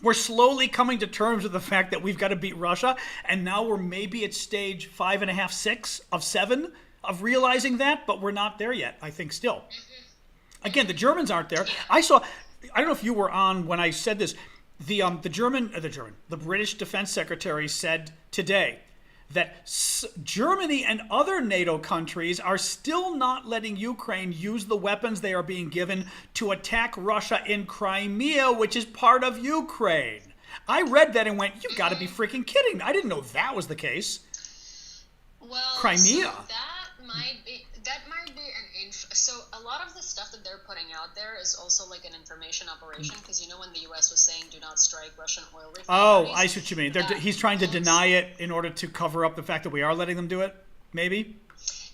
We're slowly coming to terms with the fact that we've got to beat Russia, and now we're maybe at stage 5.5, 6 of 7 of realizing that, but we're not there yet, I think, still. Again, the Germans aren't there. I don't know if you were on when I said this, the British Defense Secretary said today that Germany and other NATO countries are still not letting Ukraine use the weapons they are being given to attack Russia in Crimea, which is part of Ukraine. I read that and went, you've got to be freaking kidding. I didn't know that was the case. Well, Crimea. So that might be so a lot of the stuff that they're putting out there is also like an information operation, because when the U.S. was saying do not strike Russian oil refineries. Oh, I see what you mean. He's trying to deny it in order to cover up the fact that we are letting them do it, maybe?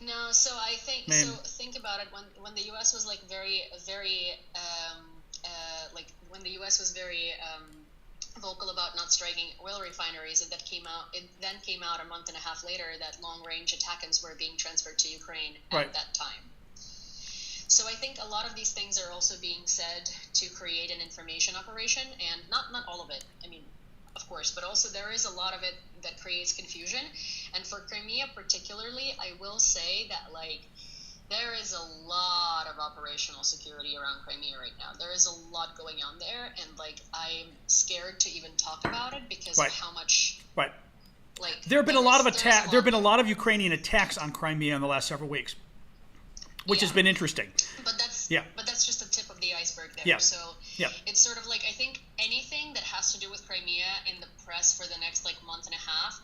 No, so I think, think about it, when the U.S. was like very when the U.S. was very vocal about not striking oil refineries, it then came out a month and a half later that long-range ATACMS were being transferred to Ukraine at that time. So I think a lot of these things are also being said to create an information operation, and not all of it, I mean, of course, but also there is a lot of it that creates confusion. And for Crimea particularly, I will say that like there is a lot of operational security around Crimea right now. There is a lot going on there, and like I'm scared to even talk about it because of how much. Right. Like there have been a lot of attacks. There have been a lot of Ukrainian attacks on Crimea in the last several weeks, which has been interesting. But that's just the tip of the iceberg there. Yeah. So it's sort of like I think anything that has to do with Crimea in the press for the next like month and a half,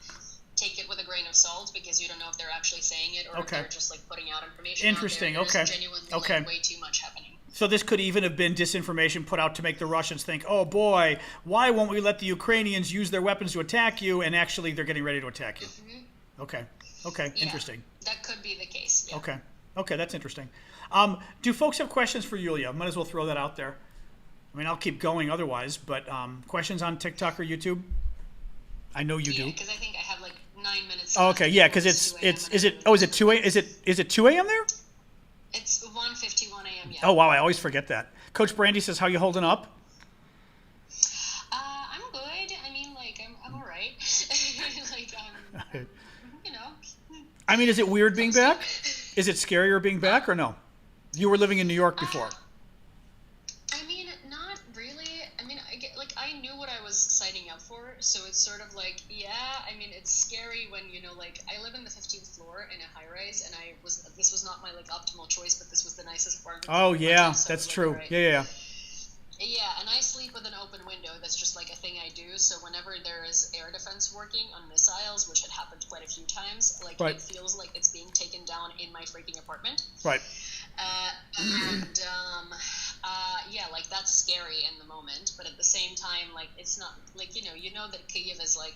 take it with a grain of salt, because you don't know if they're actually saying it or if they're just like putting out information. Interesting. Out there. There's genuinely like, way too much happening. So this could even have been disinformation put out to make the Russians think, oh boy, why won't we let the Ukrainians use their weapons to attack you? And actually they're getting ready to attack you. Mm-hmm. Okay. Yeah, Interesting. That could be the case. Yeah. Okay, that's interesting. Do folks have questions for Yulia? Might as well throw that out there. I mean, I'll keep going otherwise, but questions on TikTok or YouTube? I know you do. Because I think I have like 9 minutes Oh, okay, yeah, because is it 2 a is it 2 a.m. there? It's 1:51 a.m. Yeah. Oh wow, I always forget that. Coach Brandy says, "How you holding up?" I'm good. I mean, like I'm all right. Like you know. I mean, is it weird being back? Is it scarier being back or no? You were living in New York before. I mean, not really. I mean, I knew what I was signing up for, so it's sort of like, yeah. I mean, it's scary when like I live in the 15th floor in a high rise, and this was not my like optimal choice, but this was the nicest apartment. Oh yeah, so that's like, true. right. Yeah. Yeah, and I sleep with an open window. That's just like a thing I do. So whenever there is air defense working on missiles, which had happened quite a few times, like right. It feels like it's being taken down in my freaking apartment. Right. Yeah, like that's scary in the moment, but at the same time, like it's not like you know that Kyiv is like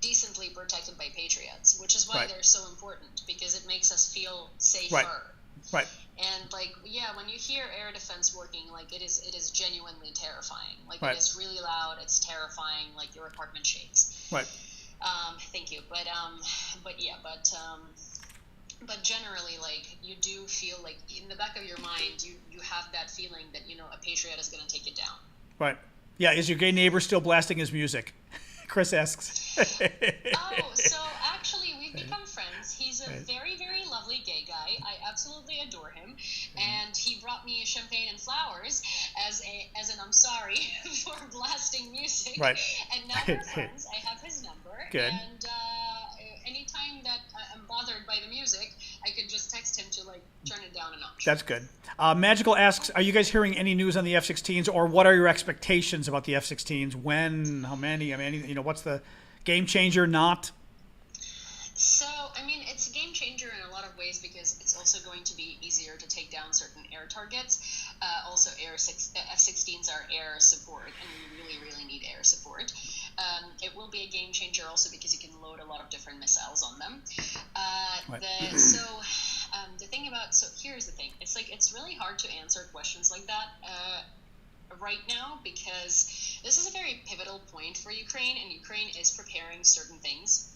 decently protected by patriots, which is why right. they're so important, because it makes us feel safer. Right. And like, yeah, when you hear air defense working, like it is genuinely terrifying. Like right. It is really loud. It's terrifying. Like your apartment shakes. Right. Thank you. But generally, like you do feel like in the back of your mind, you have that feeling that a patriot is going to take it down. Right. Yeah. Is your gay neighbor still blasting his music? Chris asks. Oh, so actually we've become friends. He's a very, very lovely gay guy. I absolutely adore him. And he brought me champagne and flowers as an I'm sorry for blasting music. Right. And now we're friends. I have his number. Good. And anytime that I'm bothered by the music, I could just text him to like turn it down a notch. That's good. Magical asks, are you guys hearing any news on the F-16s, or what are your expectations about the F-16s? When? How many? I mean, what's the game changer? Not? So, I mean, it's a game changer in a lot of ways because it's also going to be easier to take down certain air targets. Also, F-16s are air support, and we really, really need air support. It will be a game changer also because you can load a lot of different missiles on them. Right. Here's the thing. It's really hard to answer questions like that right now because this is a very pivotal point for Ukraine, and Ukraine is preparing certain things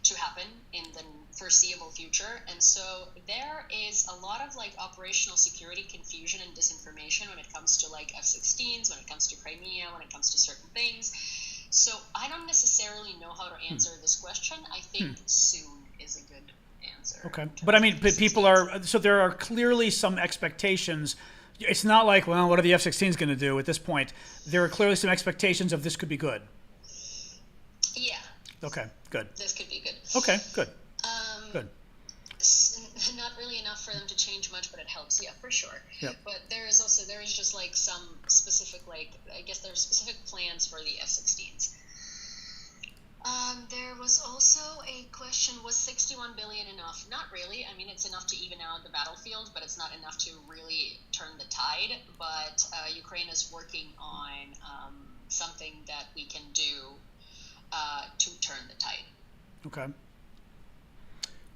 to happen in the foreseeable future. And so there is a lot of like operational security confusion and disinformation when it comes to like F-16s, when it comes to Crimea, when it comes to certain things. So I don't necessarily know how to answer this question. I think soon is a good answer. Okay. But I mean, so there are clearly some expectations. It's not like, well, what are the F-16s going to do at this point? There are clearly some expectations of this could be good. Yeah. Okay, good. This could be good. Okay, good. Good. Not really enough for them to change much, but it helps. Yeah, for sure. Yep. But there is just like some specific, like, I guess there are specific plans for the F-16s. There was also a question, was 61 billion enough? Not really. I mean, it's enough to even out the battlefield, but it's not enough to really turn the tide. But Ukraine is working on something that we can do to turn the tide. Okay.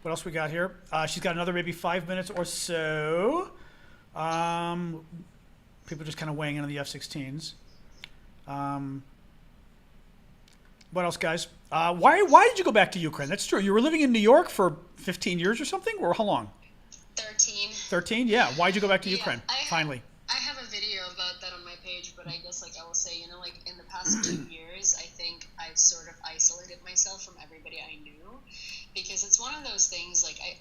What else we got here? She's got another maybe 5 minutes or so. People just kind of weighing in on the F-16s. What else, guys? Why did you go back to Ukraine? That's true. You were living in New York for 15 years or something? Or how long? 13. 13? Yeah. Why did you go back to Ukraine, finally? I have a video about that on my page, but I guess like I will say, like in the past 2 years, I think I've sort of isolated myself from everybody I knew, because it's one of those things like I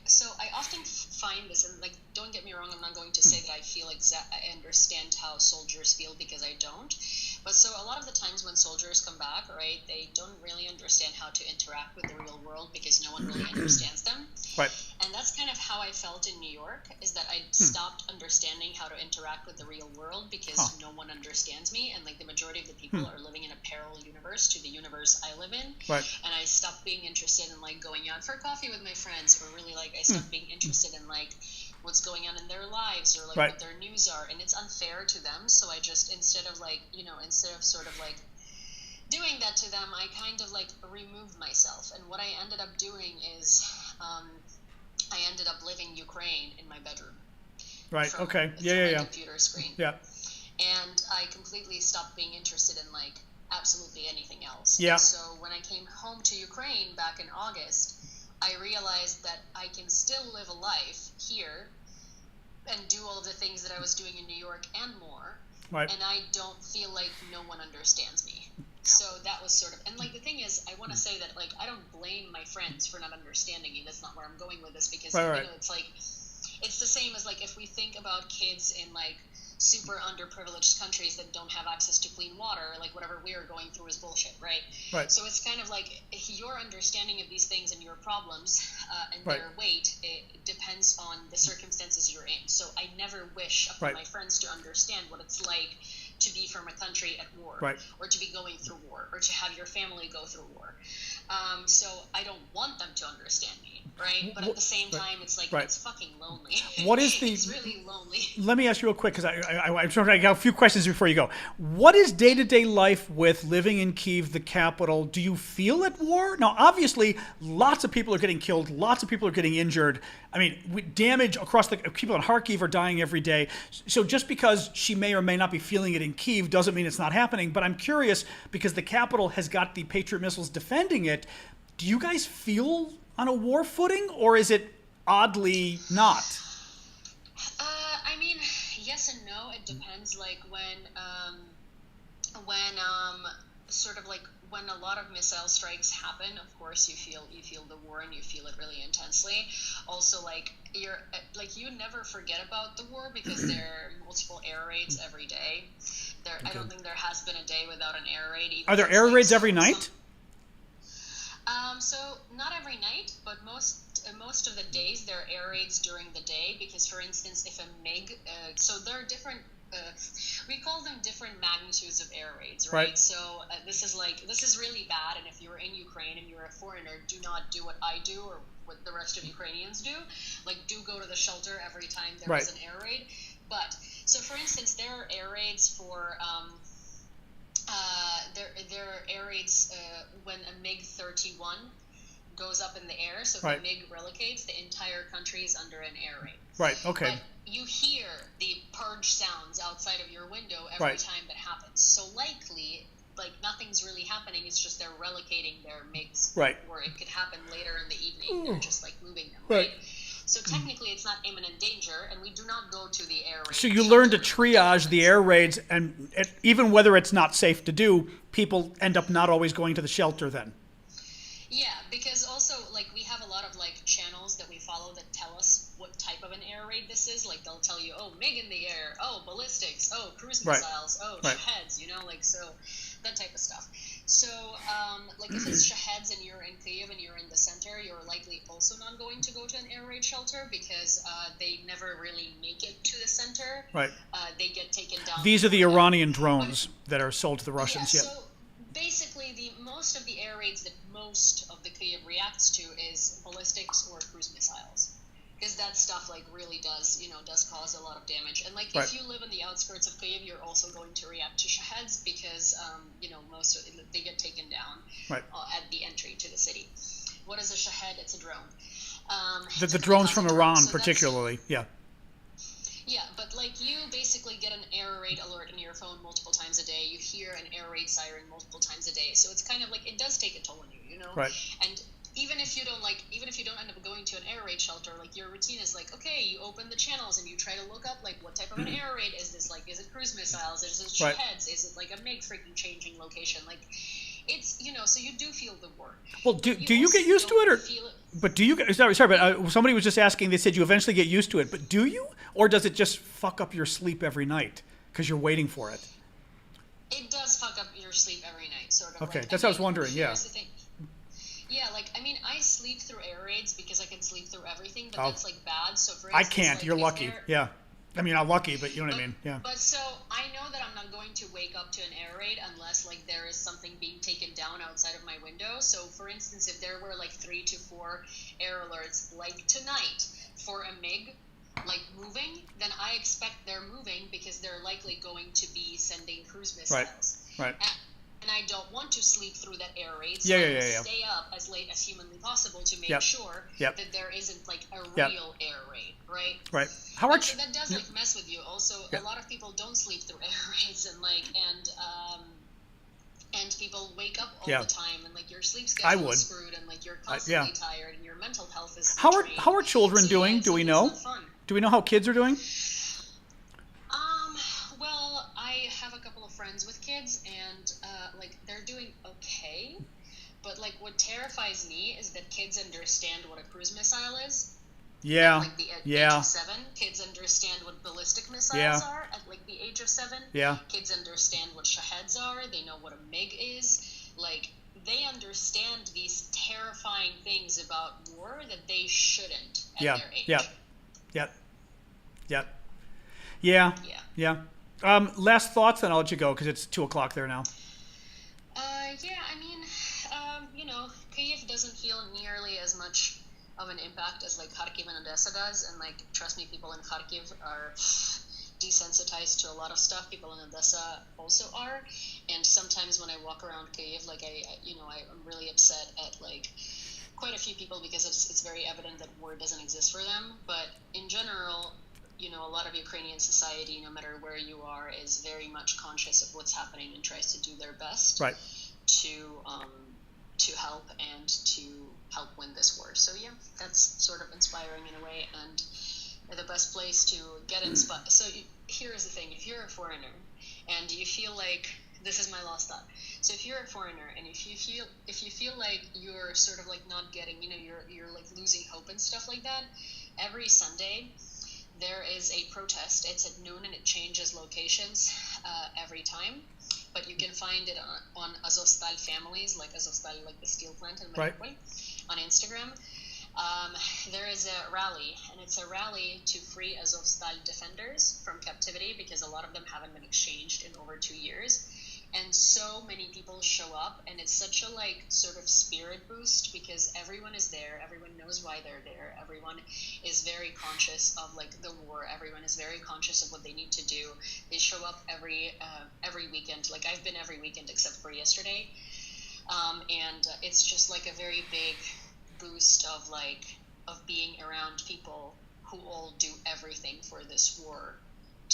often find this, and like don't get me wrong, I'm not going to say that I feel I understand how soldiers feel, because I don't. But so a lot of the times when soldiers come back, right, they don't really understand how to interact with the real world because no one really understands them. Right. And that's kind of how I felt in New York, is that I stopped understanding how to interact with the real world because no one understands me, and like the majority of the people are living in a parallel universe to the universe I live in. Right. And I stopped being interested in like going out for coffee with my friends, or really like I stopped being interested in like what's going on in their lives, or like what their news are, and it's unfair to them. So I just, instead of sort of like doing that to them, I kind of like removed myself. And what I ended up doing is I ended up living Ukraine in my bedroom. Right. Okay. From Yeah. computer screen. Yeah. And I completely stopped being interested in like absolutely anything else. Yeah. And so when I came home to Ukraine back in August, I realized that I can still live a life here and do all of the things that I was doing in New York and more. Right. And I don't feel like no one understands me. So that was sort of, and like the thing is, I want to say that like I don't blame my friends for not understanding me. That's not where I'm going with this, because Right, you right. know, it's like, it's the same as like if we think about kids in like super underprivileged countries that don't have access to clean water, like whatever we are going through is bullshit, right? Right. So it's kind of like your understanding of these things and your problems and Right. their weight, it depends on the circumstances you're in. So I never wish upon Right. my friends to understand what it's like to be from a country at war, Right. or to be going through war, or to have your family go through war. So I don't want them to understand me, right? But at the same time, it's like, Right. it's fucking lonely. What is the- It's really lonely. Let me ask you real quick, because I got a few questions before you go. What is day-to-day life with living in Kyiv, the capital? Do you feel at war? Now, obviously, lots of people are getting killed. Lots of people are getting injured. I mean, damage across the people in Kharkiv are dying every day. So just because she may or may not be feeling it in Kyiv doesn't mean it's not happening. But I'm curious, because the capital has got the Patriot missiles defending it. Do you guys feel on a war footing, or is it oddly not? I mean, yes and no. It depends. Like when sort of like when a lot of missile strikes happen, of course you feel the war and you feel it really intensely. Also, like you never forget about the war because there are multiple air raids every day. I don't think there has been a day without an air raid. Are there air raids every night? So not every night, but most of the days there are air raids during the day, because for instance, if a MiG, so there are different, we call them different magnitudes of air raids, right? So this is really bad, and if you're in Ukraine and you're a foreigner, do not do what I do or what the rest of Ukrainians do. Like, do go to the shelter every time there is an air raid. But so for instance, there are air raids for there are air raids when a MiG-31 goes up in the air. So if a MiG relocates, the entire country is under an air raid. Right. Okay. But you hear the purge sounds outside of your window every time that happens. So likely, like, nothing's really happening. It's just they're relocating their MiGs. Right. Or it could happen later in the evening. They're just like moving them. Right. So technically, it's not imminent danger, and we do not go to the air raid. So you learn to triage the air raids, and even whether it's not safe to do, people end up not always going to the shelter then. Yeah, because also, like, we have a lot of, like, channels that we follow that tell us what type of an air raid this is. Like, they'll tell you, oh, MiG in the air, oh, ballistics, oh, cruise missiles, oh, Shaheds, you know, like, so that type of stuff. So, like, if it's Shaheds and you're in Kyiv and you're in the center, you're likely also not going to go to an air raid shelter because they never really make it to the center. Right. They get taken down. These are the Iranian drones that are sold to the Russians. Yeah, so basically, most of the air raids that most of the Kyiv reacts to is ballistics or cruise missiles. Because that stuff, like, really does cause a lot of damage. And, like, if you live in the outskirts of Kyiv, you're also going to react to Shaheds because, most of they get taken down at the entry to the city. What is a Shahed? It's a drone. The drones from Iran, so particularly, yeah. Yeah, but, like, you basically get an air raid alert in your phone multiple times a day. You hear an air raid siren multiple times a day. So it's kind of like, it does take a toll on you, you know? Right. And even if you don't end up going to an air raid shelter, like, your routine is like, okay, you open the channels and you try to look up, like, what type of an air raid is this? Like, is it cruise missiles? Is it Shaheds? Is it, like, a MiG freaking changing location? Like, it's, so you do feel the war. Well, do you get used to it, or? But do you? Sorry, but somebody was just asking. They said you eventually get used to it, but do you, or does it just fuck up your sleep every night because you're waiting for it? It does fuck up your sleep every night, sort of. Okay, like, that's what I was wondering. Yeah. Here's the thing. Yeah, like, I mean, I sleep through air raids because I can sleep through everything, but that's, like, bad. So for instance, I can't. like, You're lucky. Yeah. I mean, I'm lucky, but you know what I mean. Yeah. But so I know that I'm not going to wake up to an air raid unless, like, there is something being taken down outside of my window. So for instance, if there were like 3 to 4 air alerts, like tonight, for a MiG, like, moving, then I expect they're moving because they're likely going to be sending cruise missiles. Right. And I don't want to sleep through that air raid, so stay up as late as humanly possible to make sure that there isn't, like, a real air raid, right? Right. So that does, like, mess with you. Also, a lot of people don't sleep through air raids, and, like, and people people wake up all Yeah. the time, and like your sleep I schedule would. is screwed, and like you're constantly Yeah. tired, and your mental health is How are children doing? it's, Do we it's know? not fun. Do we know how kids are doing? Well, I have a couple of friends with kids, and like they're doing okay. But like what terrifies me is that kids understand what a cruise missile is. Yeah. At like the age Yeah. of 7, kids understand what ballistic missiles Yeah. are. At like the age of 7, Yeah. kids understand what Shaheds are. They know what a MiG is. Like they understand these terrifying things about war that they shouldn't at Yeah. their age. Yeah. Yeah. Yeah. Yeah. Yeah. Yeah. Last thoughts, then I'll let you go because it's 2:00 there now. Yeah, I mean, you know, Kyiv doesn't feel nearly as much of an impact as like Kharkiv and Odessa does, and like trust me, people in Kharkiv are desensitized to a lot of stuff. People in Odessa also are, and sometimes when I walk around Kyiv, like I'm really upset at like quite a few people because it's very evident that war doesn't exist for them. But in general, you know, a lot of Ukrainian society, no matter where you are, is very much conscious of what's happening and tries to do their best Right. to help and to help win this war. So yeah, that's sort of inspiring in a way, and the best place to get inspired. So here's the thing: if you're a foreigner and you feel like this is my last thought. So if you're a foreigner and if you feel like you're sort of like not getting, you know, you're like losing hope and stuff like that, every Sunday there is a protest. It's at noon and it changes locations every time. But you can find it on Azovstal families, like Azovstal, like the steel plant in Mariupol, on Instagram. There is a rally, and it's a rally to free Azovstal defenders from captivity because a lot of them haven't been exchanged in over 2 years. And so many people show up, and it's such a like sort of spirit boost because everyone is there, everyone knows why they're there, everyone is very conscious of like the war, everyone is very conscious of what they need to do. They show up every weekend. Like I've been every weekend except for yesterday, and it's just like a very big boost of being around people who all do everything for this war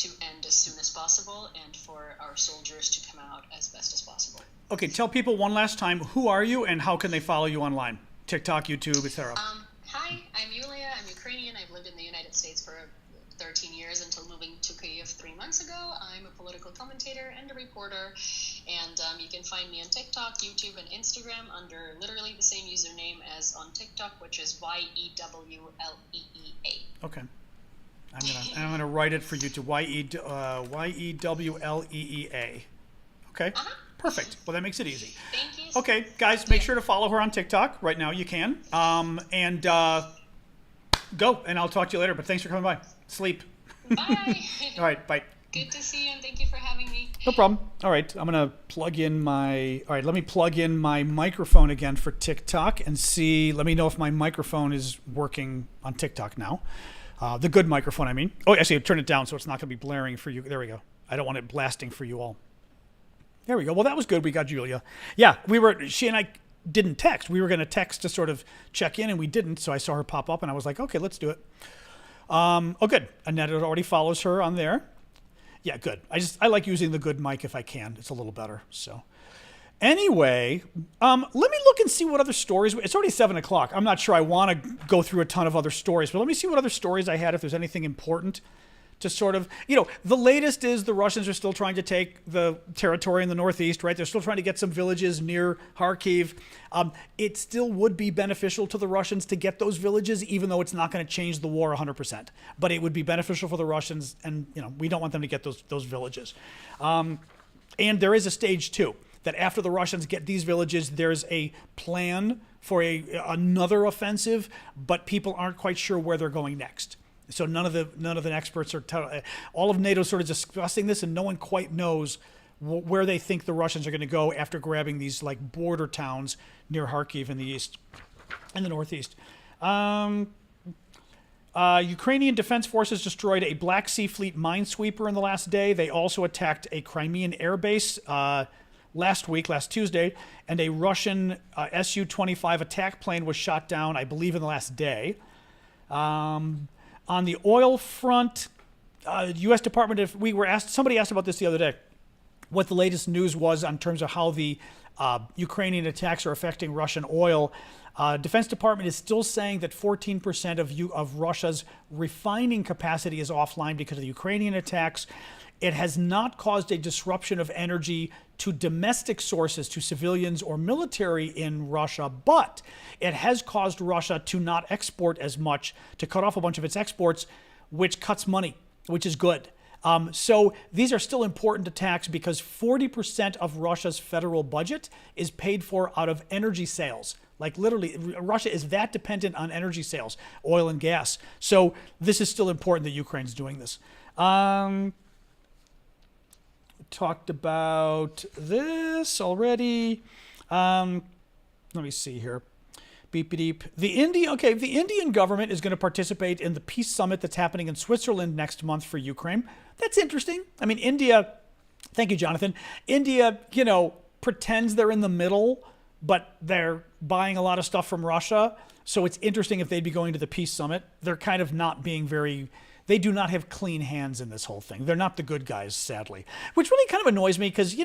to end as soon as possible and for our soldiers to come out as best as possible. Okay, tell people one last time, who are you and how can they follow you online? TikTok, YouTube, etc. Hi, I'm Yulia. I'm Ukrainian. I've lived in the United States for 13 years until moving to Kyiv 3 months ago. I'm a political commentator and a reporter, and you can find me on TikTok, YouTube, and Instagram under literally the same username as on TikTok, which is YEWLEEA. Okay. I'm gonna write it for you to YEWLEEA. Okay. Perfect. Well, that makes it easy. Thank you. Okay, guys, make sure to follow her on TikTok right now. You can. And go. And I'll talk to you later. But thanks for coming by. Sleep. Bye. All right. Bye. Good to see you, and thank you for having me. No problem. All right. I'm gonna plug in my. All right. Let me plug in my microphone again for TikTok and see. Let me know if my microphone is working on TikTok now. The good microphone, I mean. Oh, actually, turn it down so it's not going to be blaring for you. There we go. I don't want it blasting for you all. There we go. Well, that was good. We got Julia. Yeah, she and I didn't text. We were going to text to sort of check in, and we didn't. So I saw her pop up, and I was like, okay, let's do it. Oh, good. Annette already follows her on there. Yeah, good. I like using the good mic if I can. It's a little better. So anyway, let me look and see what other stories. It's already 7:00. I'm not sure I want to go through a ton of other stories, but let me see what other stories I had, if there's anything important to sort of, the latest is the Russians are still trying to take the territory in the northeast, right? They're still trying to get some villages near Kharkiv. It still would be beneficial to the Russians to get those villages, even though it's not going to change the war 100%. But it would be beneficial for the Russians, and we don't want them to get those villages. And there is a stage 2. That after the Russians get these villages, there's a plan for another offensive, but people aren't quite sure where they're going next. So none of the experts are. All of NATO sort of discussing this, and no one quite knows where they think the Russians are going to go after grabbing these like border towns near Kharkiv in the east, in the northeast. Ukrainian defense forces destroyed a Black Sea Fleet minesweeper in the last day. They also attacked a Crimean airbase last Tuesday, and a Russian Su-25 attack plane was shot down, I believe, in the last day. On the oil front, U.S. Department of, somebody asked about this the other day. what the latest news was in terms of how the Ukrainian attacks are affecting Russian oil. Defense Department is still saying that 14% of Russia's refining capacity is offline because of the Ukrainian attacks. It has not caused a disruption of energy to domestic sources, to civilians or military in Russia, but it has caused Russia to not export as much, to cut off a bunch of its exports, which cuts money, which is good. So these are still important attacks because 40% of Russia's federal budget is paid for out of energy sales. Like literally, Russia is that dependent on energy sales, oil and gas. So this is still important that Ukraine's doing this. Talked about this already. Let me see here. Beep, beep. The Indian government is going to participate in the peace summit that's happening in Switzerland next month for Ukraine. That's interesting. I mean, India, thank you, Jonathan. India, pretends they're in the middle, but they're buying a lot of stuff from Russia. So it's interesting if they'd be going to the peace summit. They're kind of not being they do not have clean hands in this whole thing. They're not the good guys, sadly, which really kind of annoys me because,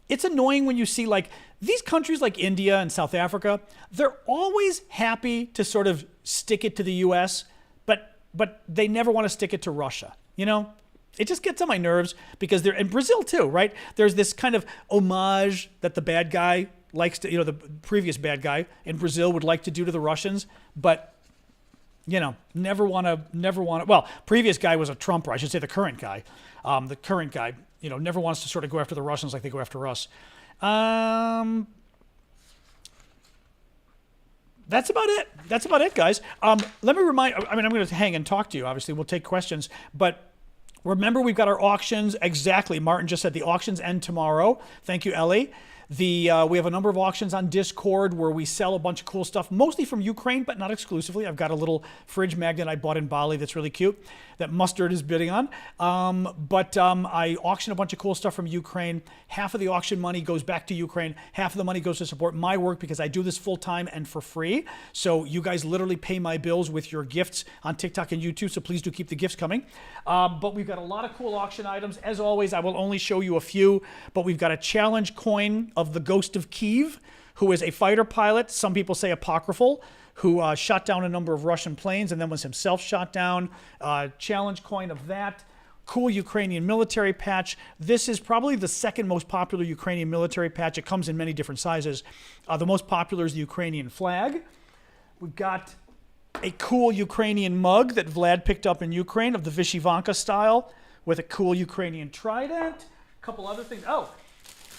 it's annoying when you see like these countries like India and South Africa, they're always happy to sort of stick it to the US, but they never want to stick it to Russia. It just gets on my nerves because they're in Brazil too, right? There's this kind of homage that the bad guy likes to, the previous bad guy in Brazil would like to do to the Russians, but never want to, well, previous guy was a Trumper, I should say the current guy. The current guy, never wants to sort of go after the Russians like they go after us. That's about it. That's about it, guys. Let me remind, I'm going to hang and talk to you, obviously. We'll take questions, but remember we've got our auctions. Exactly. Martin just said the auctions end tomorrow. Thank you, Ellie. We have a number of auctions on Discord where we sell a bunch of cool stuff, mostly from Ukraine, but not exclusively. I've got a little fridge magnet I bought in Bali that's really cute that Mustard is bidding on. I auction a bunch of cool stuff from Ukraine. Half of the auction money goes back to Ukraine. Half of the money goes to support my work because I do this full time and for free. So you guys literally pay my bills with your gifts on TikTok and YouTube. So please do keep the gifts coming. But we've got a lot of cool auction items. As always, I will only show you a few, but we've got a challenge coin of the Ghost of Kiev, who is a fighter pilot, some people say apocryphal, who shot down a number of Russian planes and then was himself shot down. Challenge coin of that. Cool Ukrainian military patch. This is probably the second most popular Ukrainian military patch. It comes in many different sizes. The most popular is the Ukrainian flag. We've got a cool Ukrainian mug that Vlad picked up in Ukraine of the Vyshyvanka style with a cool Ukrainian trident. A couple other things. Oh,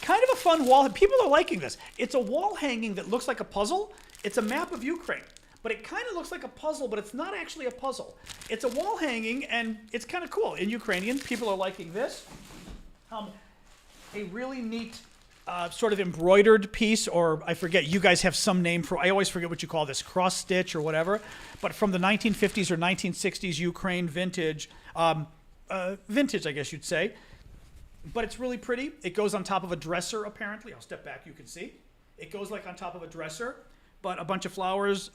kind of a fun wall. People are liking this. It's a wall hanging that looks like a puzzle. It's a map of Ukraine, but it kind of looks like a puzzle, but it's not actually a puzzle. It's a wall hanging, and it's kind of cool. In Ukrainian, people are liking this. A really neat sort of embroidered piece, or I forget, you guys have some name for, I always forget what you call this, cross stitch or whatever, but from the 1950s or 1960s Ukraine vintage, vintage I guess you'd say. But it's really pretty. It goes on top of a dresser, apparently. I'll step back, you can see. It goes like on top of a dresser, but a bunch of flowers,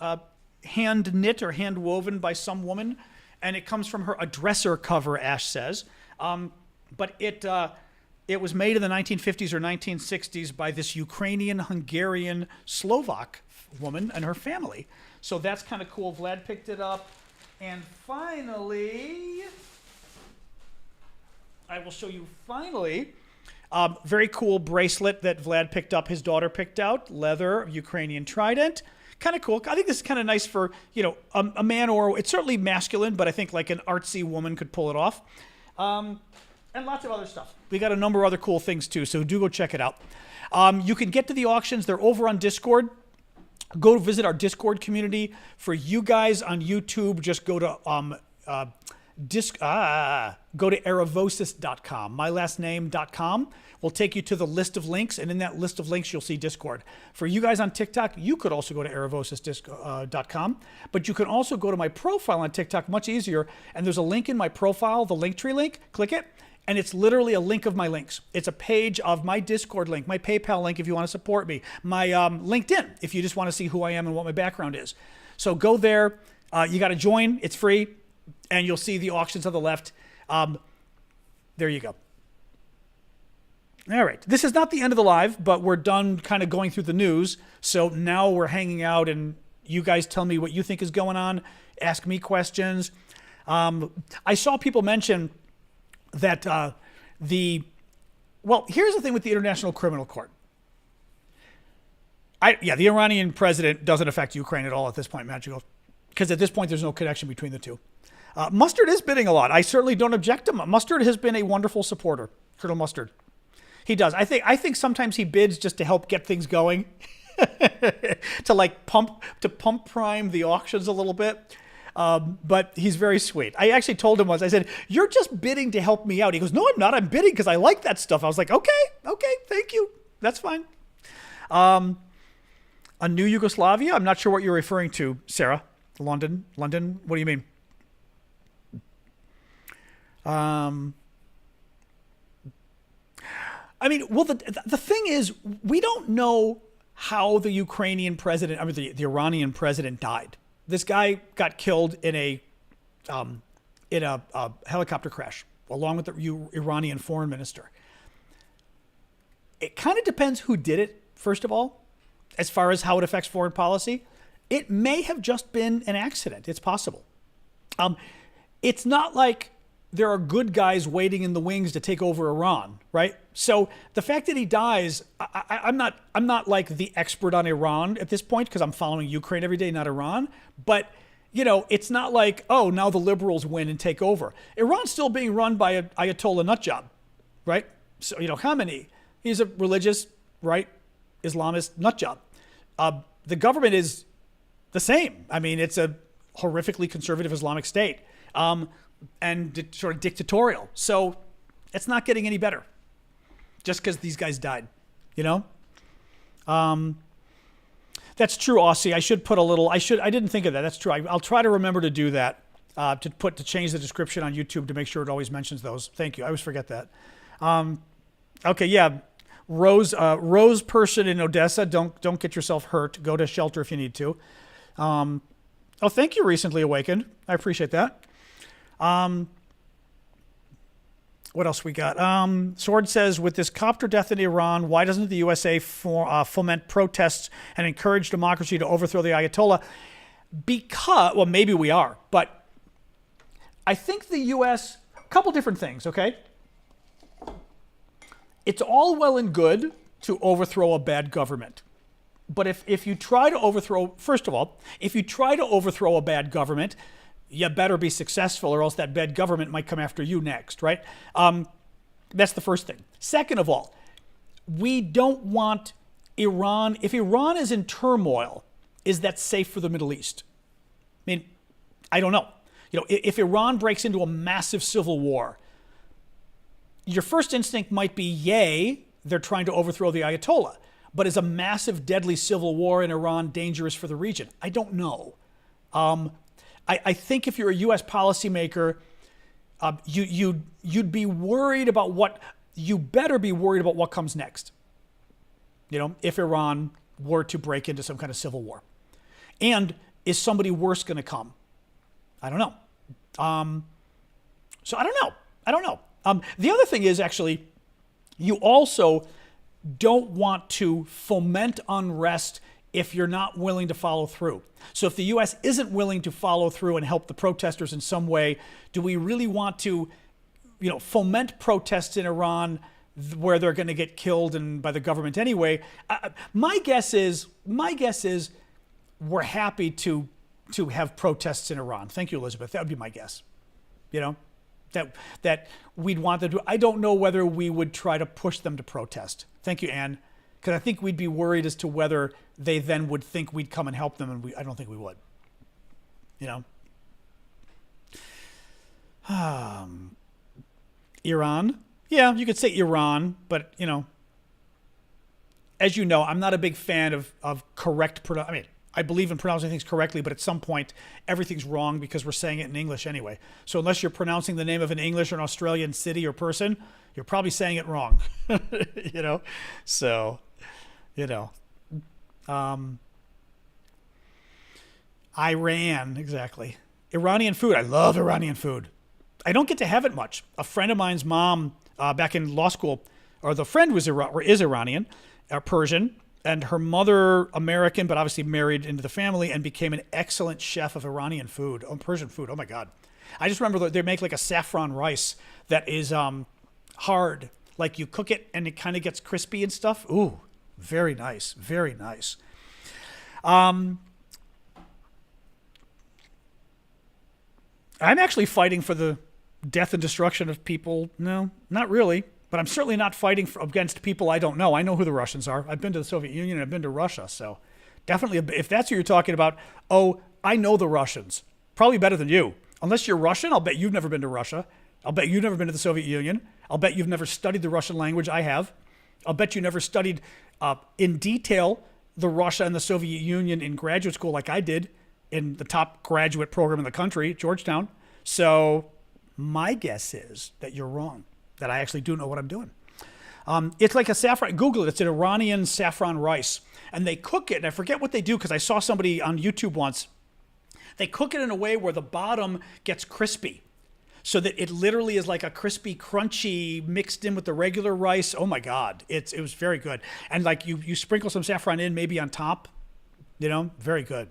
hand knit or hand woven by some woman, and it comes from a dresser cover, Ash says. But it was made in the 1950s or 1960s by this Ukrainian, Hungarian, Slovak woman and her family. So that's kind of cool. Vlad picked it up. And finally, I will show you very cool bracelet that Vlad picked up, his daughter picked out, leather, Ukrainian trident. Kind of cool. I think this is kind of nice for, a man, or it's certainly masculine, but I think like an artsy woman could pull it off. And lots of other stuff. We got a number of other cool things too, so do go check it out. You can get to the auctions. They're over on Discord. Go visit our Discord community. For you guys on YouTube, just go to go to aravosis.com, mylastname.com. Will take you to the list of links, and in that list of links, you'll see Discord. For you guys on TikTok, you could also go to aravosis.com, but you can also go to my profile on TikTok, much easier, and there's a link in my profile, the Linktree link, click it, and it's literally a link of my links. It's a page of my Discord link, my PayPal link if you want to support me, my LinkedIn if you just want to see who I am and what my background is. So go there, you got to join, it's free, and you'll see the auctions on the left. There you go. All right. This is not the end of the live, but we're done kind of going through the news. So now we're hanging out, and you guys tell me what you think is going on. Ask me questions. I saw people mention that well, here's the thing with the International Criminal Court. The Iranian president doesn't affect Ukraine at all at this point, Magical, because at this point there's no connection between the two. Mustard is bidding a lot. I certainly don't object to him. Mustard has been a wonderful supporter, Colonel Mustard. He does. I think sometimes he bids just to help get things going, to pump prime the auctions a little bit. But he's very sweet. I actually told him once, I said, "You're just bidding to help me out." He goes, "No, I'm not. I'm bidding because I like that stuff." I was like, okay, thank you. That's fine. A new Yugoslavia? I'm not sure what you're referring to, Sarah. London? What do you mean? I mean, well, the thing is, we don't know how the Ukrainian president, the Iranian president died. This guy got killed in a helicopter crash, along with the Iranian foreign minister. It kind of depends who did it, first of all, as far as how it affects foreign policy. It may have just been an accident. It's possible. It's not like there are good guys waiting in the wings to take over Iran, right? So the fact that he dies, I'm not like the expert on Iran at this point because I'm following Ukraine every day, not Iran. But it's not like, oh, now the liberals win and take over. Iran's still being run by an Ayatollah nutjob, right? So Khamenei, he's a religious, right, Islamist nutjob. The government is the same. I mean, it's a horrifically conservative Islamic state. And sort of dictatorial. So it's not getting any better just because these guys died, That's true, Aussie. I should put a little, I didn't think of that. That's true. I'll try to remember to do that, to change the description on YouTube to make sure it always mentions those. Thank you. I always forget that. Okay, yeah. Rose person in Odessa, don't get yourself hurt. Go to shelter if you need to. Thank you, Recently Awakened. I appreciate that. What else we got? Sword says, with this copter death in Iran, why doesn't the USA foment protests and encourage democracy to overthrow the Ayatollah? Because, well, maybe we are, but I think the U.S., a couple different things, okay? It's all well and good to overthrow a bad government. But if you try to overthrow, first of all, if you try to overthrow a bad government, you better be successful or else that bad government might come after you next, right? That's the first thing. Second of all, we don't want Iran, if Iran is in turmoil, is that safe for the Middle East? I mean, I don't know. If Iran breaks into a massive civil war, your first instinct might be, yay, they're trying to overthrow the Ayatollah. But is a massive, deadly civil war in Iran dangerous for the region? I don't know. I think if you're a U.S. policymaker, you'd be worried about you better be worried about what comes next. If Iran were to break into some kind of civil war. And is somebody worse going to come? I don't know. So I don't know. The other thing is actually, you also don't want to foment unrest if you're not willing to follow through. So if the U.S. isn't willing to follow through and help the protesters in some way, do we really want to, foment protests in Iran where they're going to get killed and by the government anyway? My guess is we're happy to have protests in Iran. Thank you, Elizabeth. That would be my guess. That we'd want them to. I don't know whether we would try to push them to protest. Thank you, Anne. Because I think we'd be worried as to whether they then would think we'd come and help them, and I don't think we would. Iran? Yeah, you could say Iran, but, as you know, I'm not a big fan of correct pronunciation. I mean, I believe in pronouncing things correctly, but at some point, everything's wrong because we're saying it in English anyway. So unless you're pronouncing the name of an English or an Australian city or person, you're probably saying it wrong. So, Iran, exactly. Iranian food. I love Iranian food. I don't get to have it much. A friend of mine's mom, back in law school, or the friend was is Iranian, Persian, and her mother American, but obviously married into the family and became an excellent chef of Iranian food, Persian food. Oh my God. I just remember they make like a saffron rice that is hard. Like you cook it and it kind of gets crispy and stuff. Ooh, very nice, very nice. I'm actually fighting for the death and destruction of people. No, not really. But I'm certainly not fighting against people I don't know. I know who the Russians are. I've been to the Soviet Union and I've been to Russia. So definitely, if that's what you're talking about, oh, I know the Russians. Probably better than you. Unless you're Russian, I'll bet you've never been to Russia. I'll bet you've never been to the Soviet Union. I'll bet you've never studied the Russian language. I have. I'll bet you never studied in detail the Russia and the Soviet Union in graduate school like I did in the top graduate program in the country, Georgetown. So my guess is that you're wrong, that I actually do know what I'm doing. It's like a saffron. Google it. It's an Iranian saffron rice. And they cook it, and I forget what they do because I saw somebody on YouTube once. They cook it in a way where the bottom gets crispy so that it literally is like a crispy, crunchy mixed in with the regular rice. Oh my God. It was very good. And like you sprinkle some saffron in maybe on top, very good.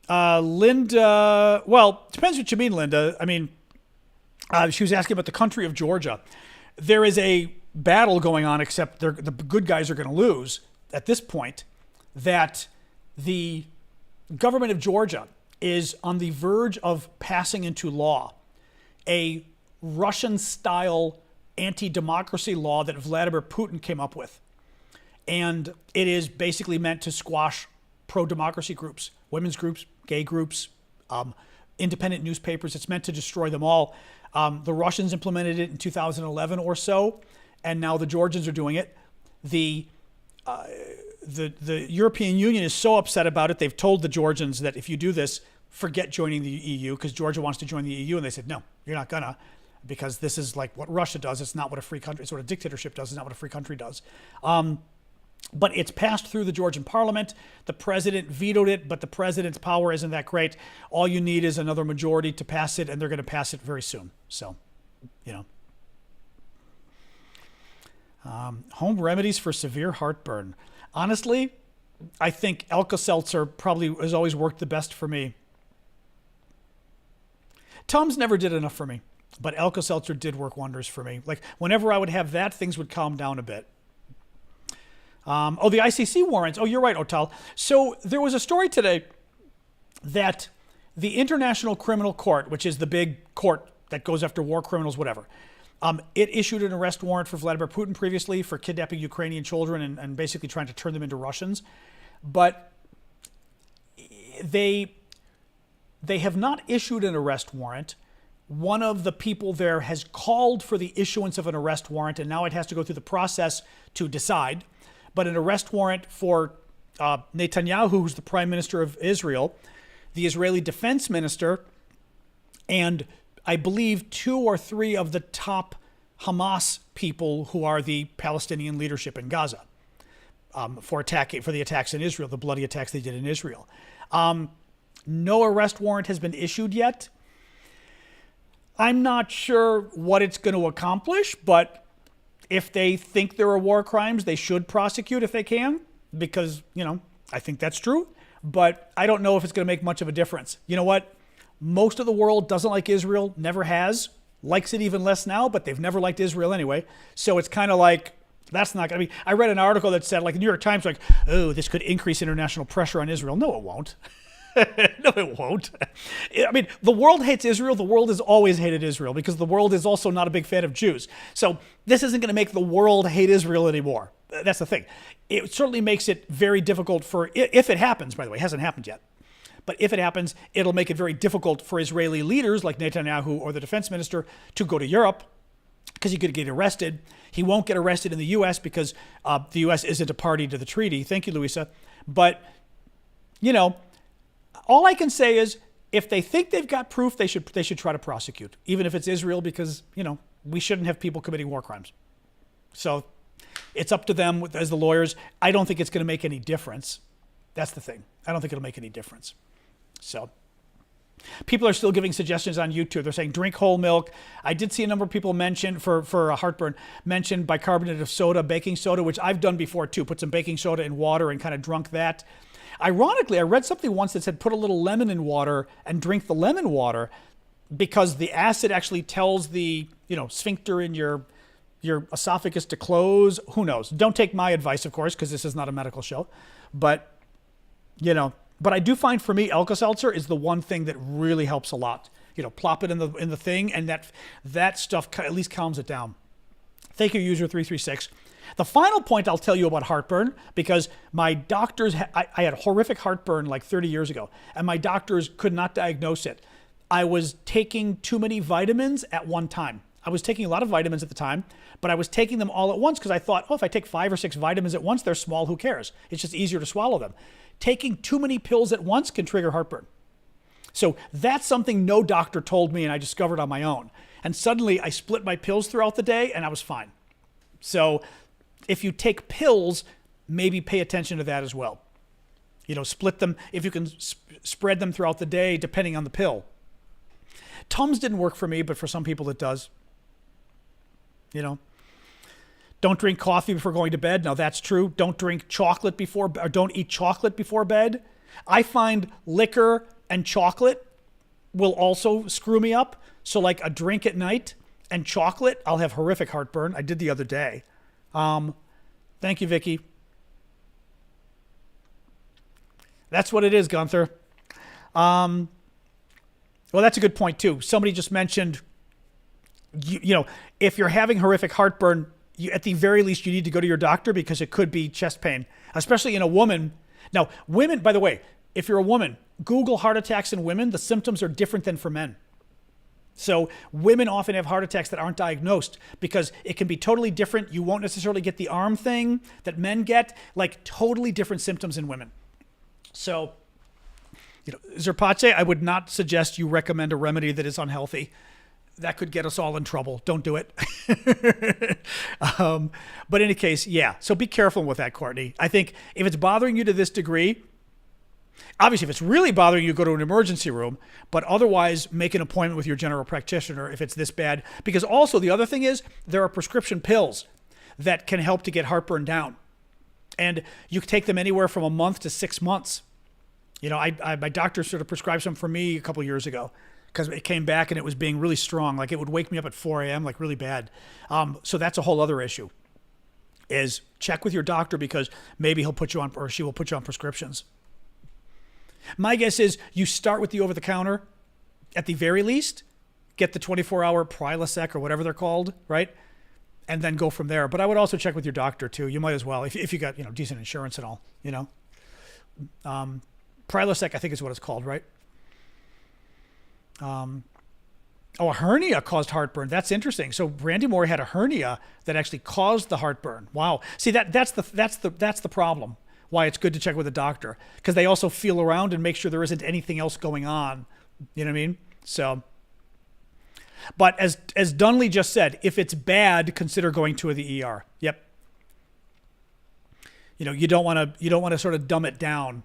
Linda, well, depends what you mean, Linda. I mean, she was asking about the country of Georgia. There is a battle going on, except the good guys are going to lose at this point, that the government of Georgia is on the verge of passing into law a Russian-style anti-democracy law that Vladimir Putin came up with. And it is basically meant to squash pro-democracy groups, women's groups, gay groups, independent newspapers. It's meant to destroy them all. The Russians implemented it in 2011 or so, and now the Georgians are doing it. The European Union is so upset about it, they've told the Georgians that if you do this, forget joining the EU, because Georgia wants to join the EU, and they said, no, you're not gonna, because this is like what Russia does. It's not what a free country, it's what a dictatorship does. It's not what a free country does. But it's passed through the Georgian parliament. The president vetoed it, but the president's power isn't that great. All you need is another majority to pass it, and they're going to pass it very soon. So, home remedies for severe heartburn. Honestly, I think Alka-Seltzer probably has always worked the best for me. Tums never did enough for me, but Alka-Seltzer did work wonders for me. Like whenever I would have that, things would calm down a bit. The ICC warrants. Oh, you're right, Otal. So there was a story today that the International Criminal Court, which is the big court that goes after war criminals, whatever, it issued an arrest warrant for Vladimir Putin previously for kidnapping Ukrainian children and basically trying to turn them into Russians. But they have not issued an arrest warrant. One of the people there has called for the issuance of an arrest warrant, and now it has to go through the process to decide. But an arrest warrant for Netanyahu, who's the prime minister of Israel, the Israeli defense minister, and I believe 2 or 3 of the top Hamas people who are the Palestinian leadership in Gaza for the attacks in Israel, the bloody attacks they did in Israel. No arrest warrant has been issued yet. I'm not sure what it's going to accomplish, but if they think there are war crimes, they should prosecute if they can, because, I think that's true. But I don't know if it's going to make much of a difference. You know what? Most of the world doesn't like Israel, never has, likes it even less now, but they've never liked Israel anyway. So it's kind of like, that's not going to be. I read an article that said, like, the New York Times, like, oh, this could increase international pressure on Israel. No, it won't. No, it won't. I mean, the world hates Israel. The world has always hated Israel because the world is also not a big fan of Jews. So this isn't going to make the world hate Israel anymore. That's the thing. It certainly makes it very difficult if it happens, by the way, it hasn't happened yet. But if it happens, it'll make it very difficult for Israeli leaders like Netanyahu or the defense minister to go to Europe because he could get arrested. He won't get arrested in the U.S. because the U.S. isn't a party to the treaty. Thank you, Louisa. But, all I can say is if they think they've got proof, they should try to prosecute, even if it's Israel, because, we shouldn't have people committing war crimes. So it's up to them as the lawyers. I don't think it's going to make any difference. That's the thing. I don't think it'll make any difference. So People are still giving suggestions on YouTube. They're saying drink whole milk. I did see a number of people mention for heartburn, mention bicarbonate of soda, baking soda, which I've done before too. Put some baking soda in water and kind of drunk that. Ironically, I read something once that said put a little lemon in water and drink the lemon water because the acid actually tells the, sphincter in your esophagus to close. Who knows? Don't take my advice, of course, because this is not a medical show. But, but I do find for me, Alka-Seltzer is the one thing that really helps a lot. Plop it in the thing, and that stuff at least calms it down. Thank you, user 336. The final point I'll tell you about heartburn, because my doctors, I had horrific heartburn like 30 years ago, and my doctors could not diagnose it. I was taking too many vitamins at one time. I was taking a lot of vitamins at the time, but I was taking them all at once because I thought, if I take 5 or 6 vitamins at once, they're small, who cares? It's just easier to swallow them. Taking too many pills at once can trigger heartburn. So that's something no doctor told me and I discovered on my own. And suddenly I split my pills throughout the day and I was fine. So if you take pills, maybe pay attention to that as well. Split them, if you can spread them throughout the day, depending on the pill. Tums didn't work for me, but for some people it does. Don't drink coffee before going to bed. Now that's true. Don't drink chocolate or don't eat chocolate before bed. I find liquor and chocolate will also screw me up. So like a drink at night and chocolate, I'll have horrific heartburn. I did the other day. Thank you, Vicky. That's what it is, Gunther. Well, that's a good point too. Somebody just mentioned, if you're having horrific heartburn, at the very least, you need to go to your doctor because it could be chest pain, especially in a woman. Now, women, by the way, if you're a woman, Google heart attacks in women. The symptoms are different than for men. So women often have heart attacks that aren't diagnosed because it can be totally different. You won't necessarily get the arm thing that men get, like totally different symptoms in women. So, Zerpace, I would not suggest you recommend a remedy that is unhealthy. That could get us all in trouble. Don't do it. But in any case, yeah. So be careful with that, Courtney. I think if it's bothering you to this degree, obviously if it's really bothering you, go to an emergency room. But otherwise, make an appointment with your general practitioner if it's this bad. Because also the other thing is there are prescription pills that can help to get heartburn down. And you can take them anywhere from a month to 6 months. My doctor sort of prescribed some for me a couple years ago because it came back and it was being really strong. Like it would wake me up at 4 a.m. like really bad. So that's a whole other issue, is check with your doctor because maybe he'll put you on, or she will put you on prescriptions. My guess is you start with the over-the-counter at the very least, get the 24-hour Prilosec or whatever they're called, right? And then go from there. But I would also check with your doctor too. You might as well, if you got, decent insurance and all, Prilosec, I think is what it's called, right? A hernia caused heartburn. That's interesting. So Randy Moore had a hernia that actually caused the heartburn. Wow. See, that's the problem. Why it's good to check with a doctor, because they also feel around and make sure there isn't anything else going on. You know what I mean? So, but as Dunley just said, if it's bad, consider going to the ER. Yep. You don't want to sort of dumb it down.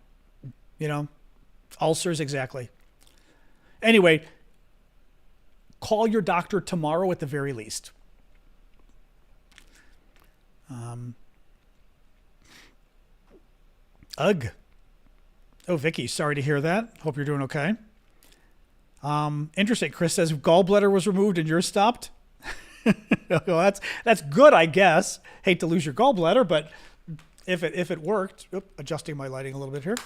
Ulcers, exactly. Anyway, call your doctor tomorrow at the very least. Ugh. Oh, Vicky, sorry to hear that. Hope you're doing okay. Interesting. Chris says gallbladder was removed and yours stopped. Well, that's good, I guess. Hate to lose your gallbladder, but if it worked. Oop, adjusting my lighting a little bit here.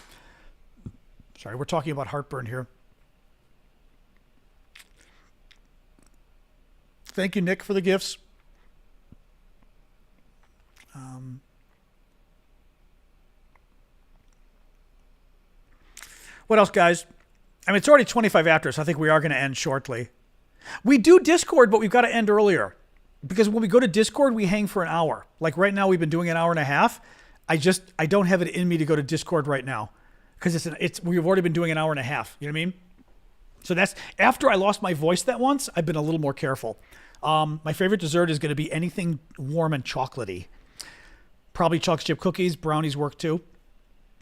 Sorry, we're talking about heartburn here. Thank you, Nick, for the gifts. What else, guys? I mean, it's already 25 after, so I think we are going to end shortly. We do Discord, but we've got to end earlier. Because when we go to Discord, we hang for an hour. Like right now, we've been doing an hour and a half. I don't have it in me to go to Discord right now. Because we've already been doing an hour and a half. You know what I mean? So that's, after I lost my voice that once, I've been a little more careful. My favorite dessert is going to be anything warm and chocolatey. Probably chocolate chip cookies. Brownies work too.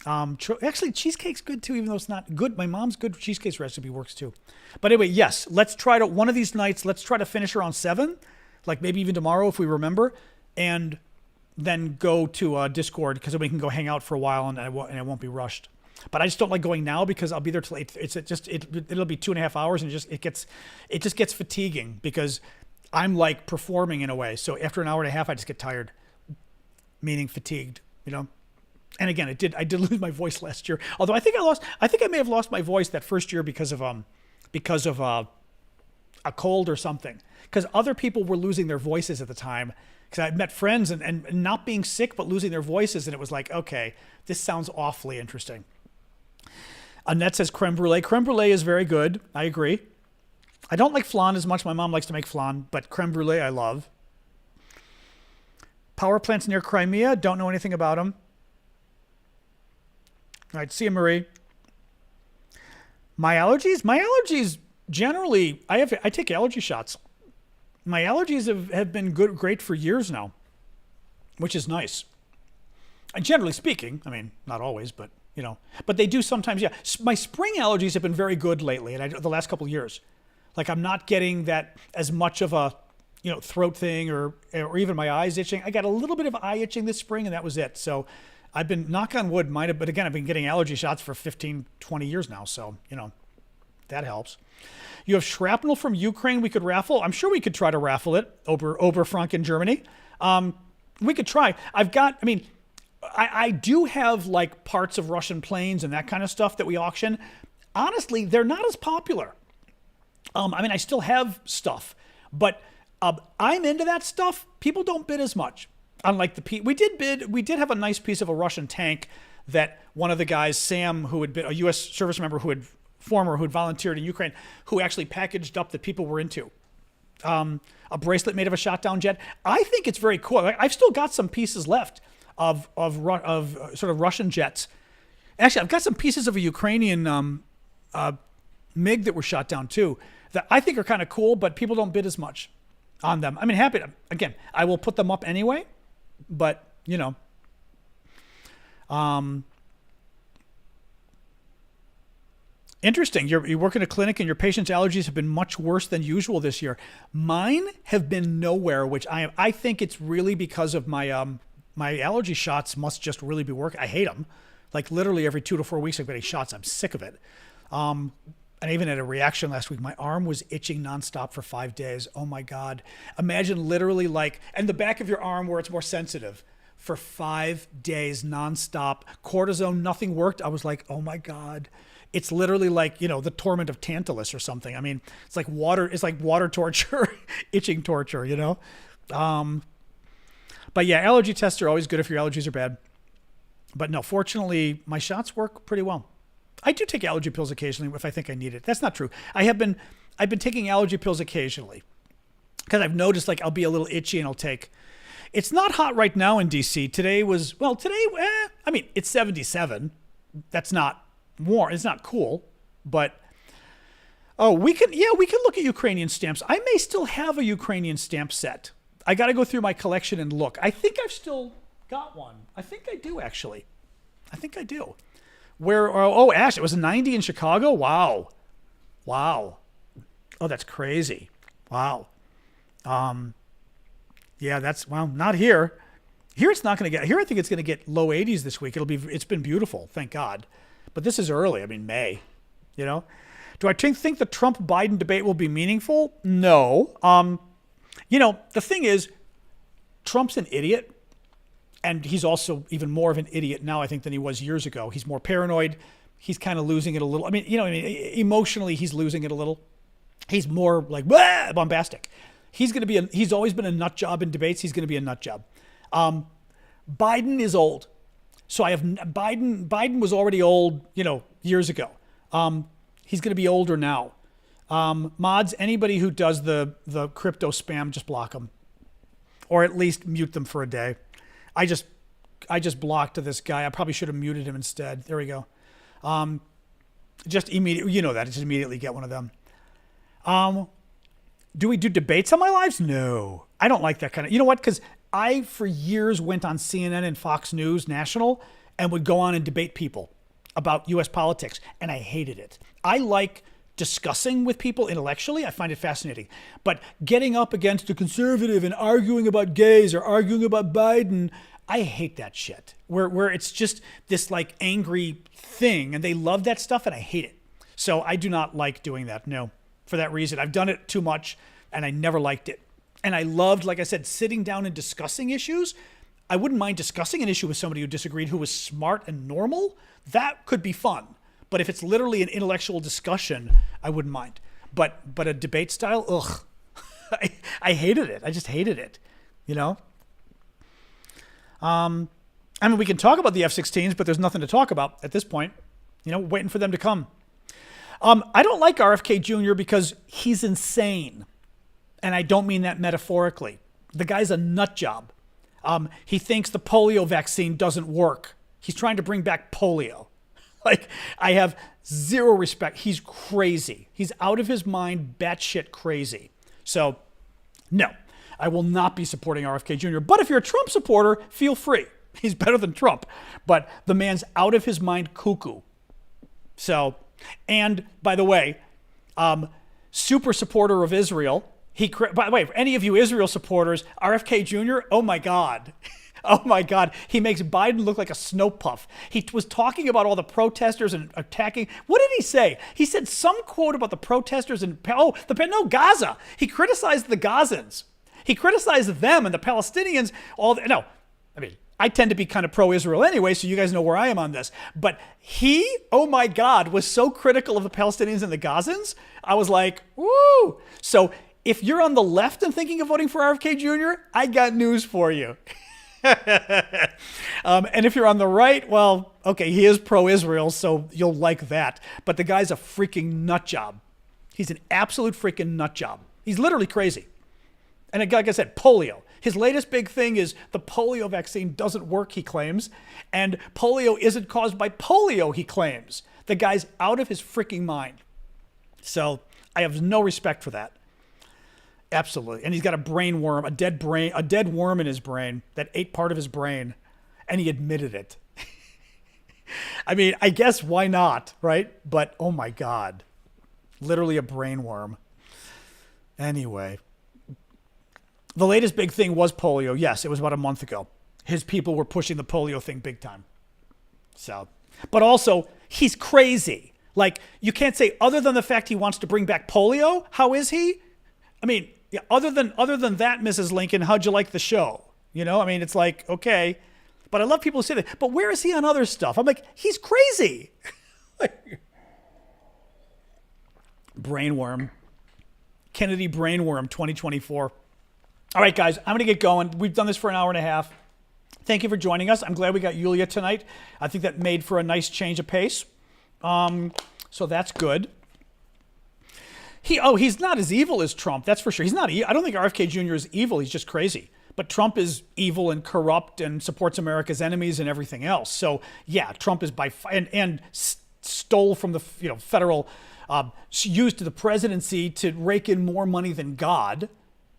Actually, cheesecake's good too, even though it's not good. My mom's good cheesecake recipe works too. But anyway, yes, let's try to, one of these nights, let's try to finish around 7, like maybe even tomorrow if we remember, and then go to Discord because then we can go hang out for a while and I won't be rushed. But I just don't like going now because I'll be there till 8. It'll be 2.5 hours and it just gets fatiguing because I'm like performing in a way. So after an hour and a half, I just get tired, meaning fatigued, you know? And again, I did lose my voice last year. Although I think I may have lost my voice that first year because of a cold or something. Because other people were losing their voices at the time. Because I met friends and not being sick, but losing their voices. And it was like, okay, this sounds awfully interesting. Annette says creme brulee. Creme brulee is very good. I agree. I don't like flan as much. My mom likes to make flan, but creme brulee I love. Power plants near Crimea. Don't know anything about them. All right, see you, Marie. My allergies generally, I take allergy shots. My allergies have been great for years now, which is nice. And generally speaking, I mean, not always, but you know, but they do sometimes. Yeah, my spring allergies have been very good lately, and the last couple of years, like I'm not getting that as much of a, you know, throat thing or even my eyes itching. I got a little bit of eye itching this spring, and that was it. So I've been, knock on wood, but again, I've been getting allergy shots for 15, 20 years now. So, you know, that helps. You have shrapnel from Ukraine we could raffle. I'm sure we could try to raffle it, Oberfranken, Germany. We could try. I do have like parts of Russian planes and that kind of stuff that we auction. Honestly, they're not as popular. I still have stuff, but I'm into that stuff. People don't bid as much. Unlike we did have a nice piece of a Russian tank that one of the guys, Sam, who had been a U.S. service member who had volunteered in Ukraine, who actually packaged up that people were into. A bracelet made of a shot down jet. I think it's very cool. I've still got some pieces left of sort of Russian jets. Actually, I've got some pieces of a Ukrainian MiG that were shot down too that I think are kind of cool, but people don't bid as much on them. I mean, happy to, again, I will put them up anyway, but you know, interesting. You work in a clinic and your patients' allergies have been much worse than usual this year. Mine have been nowhere, which I think it's really because of my my allergy shots must just really be working. I hate them. Like literally every 2 to 4 weeks I'm getting shots. I'm sick of it. And I even had a reaction last week. My arm was itching nonstop for 5 days. Oh my God. Imagine literally like, and the back of your arm where it's more sensitive for 5 days nonstop. Cortisone, nothing worked. I was like, oh my God. It's literally like, you know, the torment of Tantalus or something. I mean, it's like water torture, itching torture, you know? But yeah, allergy tests are always good if your allergies are bad. But no, fortunately, my shots work pretty well. I do take allergy pills occasionally if I think I need it. That's not true. I've been taking allergy pills occasionally because I've noticed like I'll be a little itchy and I'll take. It's not hot right now in DC. It's 77. That's not warm. It's not cool, but we can look at Ukrainian stamps. I may still have a Ukrainian stamp set. I got to go through my collection and look. I think I've still got one. I think I do actually. I think I do. Ash, it was a 90 in Chicago. Wow. Oh, that's crazy. Wow. Yeah, not here. Here it's not going to get, here I think it's going to get low 80s this week. It's been beautiful, thank God. But this is early. I mean, May, you know. Do I think the Trump-Biden debate will be meaningful? No. You know, the thing is, Trump's an idiot. And he's also even more of an idiot now, I think, than he was years ago. He's more paranoid. He's kind of losing it a little. Emotionally, he's losing it a little. He's more like bombastic. He's always been a nut job in debates. He's going to be a nut job. Biden is old. So I have Biden was already old, you know, years ago. He's going to be older now. Mods, anybody who does the crypto spam, just block them. Or at least mute them for a day. I just blocked this guy. I probably should have muted him instead. There we go. Just immediately, you know that. Just immediately get one of them. Do we do debates on my lives? No. I don't like that kind of, you know what? Because I, for years, went on CNN and Fox News National, and would go on and debate people about U.S. politics, and I hated it. I like discussing with people intellectually. I find it fascinating. But getting up against a conservative and arguing about gays or arguing about Biden, I hate that shit. Where it's just this like angry thing, and they love that stuff, and I hate it. So I do not like doing that, no, for that reason. I've done it too much, and I never liked it. And I loved, like I said, sitting down and discussing issues. I wouldn't mind discussing an issue with somebody who disagreed, who was smart and normal. That could be fun. But if it's literally an intellectual discussion, I wouldn't mind. But a debate style, ugh. I hated it. I just hated it, you know? I mean, we can talk about the F-16s, but there's nothing to talk about at this point, you know, waiting for them to come. I don't like RFK Jr. because he's insane. And I don't mean that metaphorically. The guy's a nut job. He thinks the polio vaccine doesn't work. He's trying to bring back polio. Like, I have zero respect. He's crazy. He's out of his mind, batshit crazy. So, no, I will not be supporting RFK Jr. But if you're a Trump supporter, feel free. He's better than Trump. But the man's out of his mind cuckoo. So, and by the way, super supporter of Israel. By the way, for any of you Israel supporters, RFK Jr., oh my God. Oh my God, he makes Biden look like a snow puff. He was talking about all the protesters and attacking. What did he say? He said some quote about the protesters and, Gaza. He criticized the Gazans. He criticized them and the Palestinians. I tend to be kind of pro-Israel anyway, so you guys know where I am on this. But he, oh my God, was so critical of the Palestinians and the Gazans. I was like, woo. So if you're on the left and thinking of voting for RFK Jr., I got news for you. And if you're on the right, well, okay, he is pro-Israel, so you'll like that. But the guy's a freaking nut job. He's an absolute freaking nut job. He's literally crazy. And like I said, polio. His latest big thing is the polio vaccine doesn't work, he claims. And polio isn't caused by polio, he claims. The guy's out of his freaking mind. So I have no respect for that. Absolutely. And he's got a brain worm, a dead worm in his brain that ate part of his brain, and he admitted it. I mean, I guess why not, right? But oh my God, literally a brain worm. Anyway, the latest big thing was polio. Yes, it was about a month ago. His people were pushing the polio thing big time. So, but also he's crazy. Like, you can't say, other than the fact he wants to bring back polio, how is he? I mean, yeah, other than that, Mrs. Lincoln, how'd you like the show? You know, I mean, it's like, okay. But I love people who say that. But where is he on other stuff? I'm like, he's crazy. Brainworm. Kennedy Brainworm 2024. All right, guys, I'm going to get going. We've done this for an hour and a half. Thank you for joining us. I'm glad we got Yulia tonight. I think that made for a nice change of pace. So that's good. He's not as evil as Trump, that's for sure. He's not. I don't think RFK Jr. is evil. He's just crazy. But Trump is evil and corrupt and supports America's enemies and everything else. So yeah, Trump is and stole from the federal, used the presidency to rake in more money than God.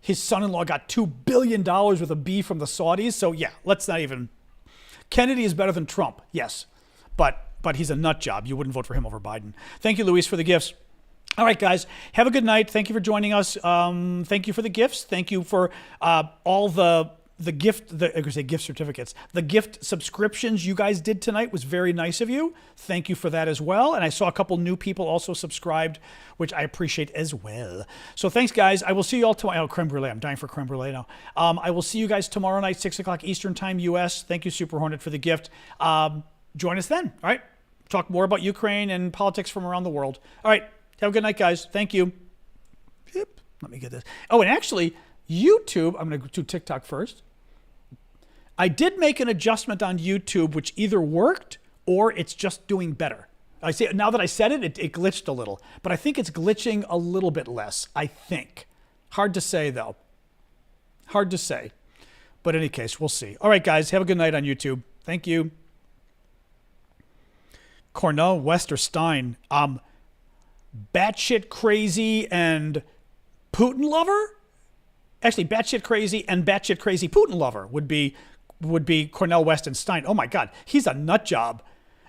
His son-in-law got $2 billion with a B from the Saudis. So yeah, let's not even. Kennedy is better than Trump, yes, but he's a nut job. You wouldn't vote for him over Biden. Thank you, Luis, for the gifts. All right, guys, have a good night. Thank you for joining us. Thank you for the gifts. Thank you for all the gift certificates. The gift subscriptions you guys did tonight was very nice of you. Thank you for that as well. And I saw a couple new people also subscribed, which I appreciate as well. So thanks, guys. I will see you all tomorrow. Oh, creme brulee. I'm dying for creme brulee now. I will see you guys tomorrow night, 6 o'clock Eastern Time, U.S. Thank you, Super Hornet, for the gift. Join us then. All right. Talk more about Ukraine and politics from around the world. All right. Have a good night, guys. Thank you. Yep. Let me get this. Oh, and actually, YouTube, I'm going to do TikTok first. I did make an adjustment on YouTube, which either worked or it's just doing better. I see. Now that I said it, it glitched a little. But I think it's glitching a little bit less, I think. Hard to say, though. Hard to say. But in any case, we'll see. All right, guys. Have a good night on YouTube. Thank you. Cornell, West, or Stein. Batshit crazy and Putin lover? Actually, batshit crazy and batshit crazy Putin lover would be would be Cornel West and Stein. Oh my God, he's a nut job.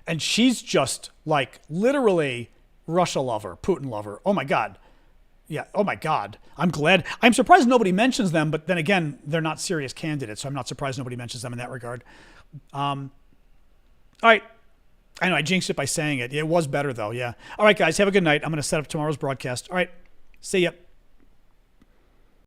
And she's just like literally Russia lover, Putin lover. Oh my God. Yeah. Oh my God. I'm glad. I'm surprised nobody mentions them, but then again, they're not serious candidates. So I'm not surprised nobody mentions them in that regard. All right. I know I jinxed it by saying it. It was better though. Yeah. All right, guys. Have a good night. I'm going to set up tomorrow's broadcast. All right. See ya.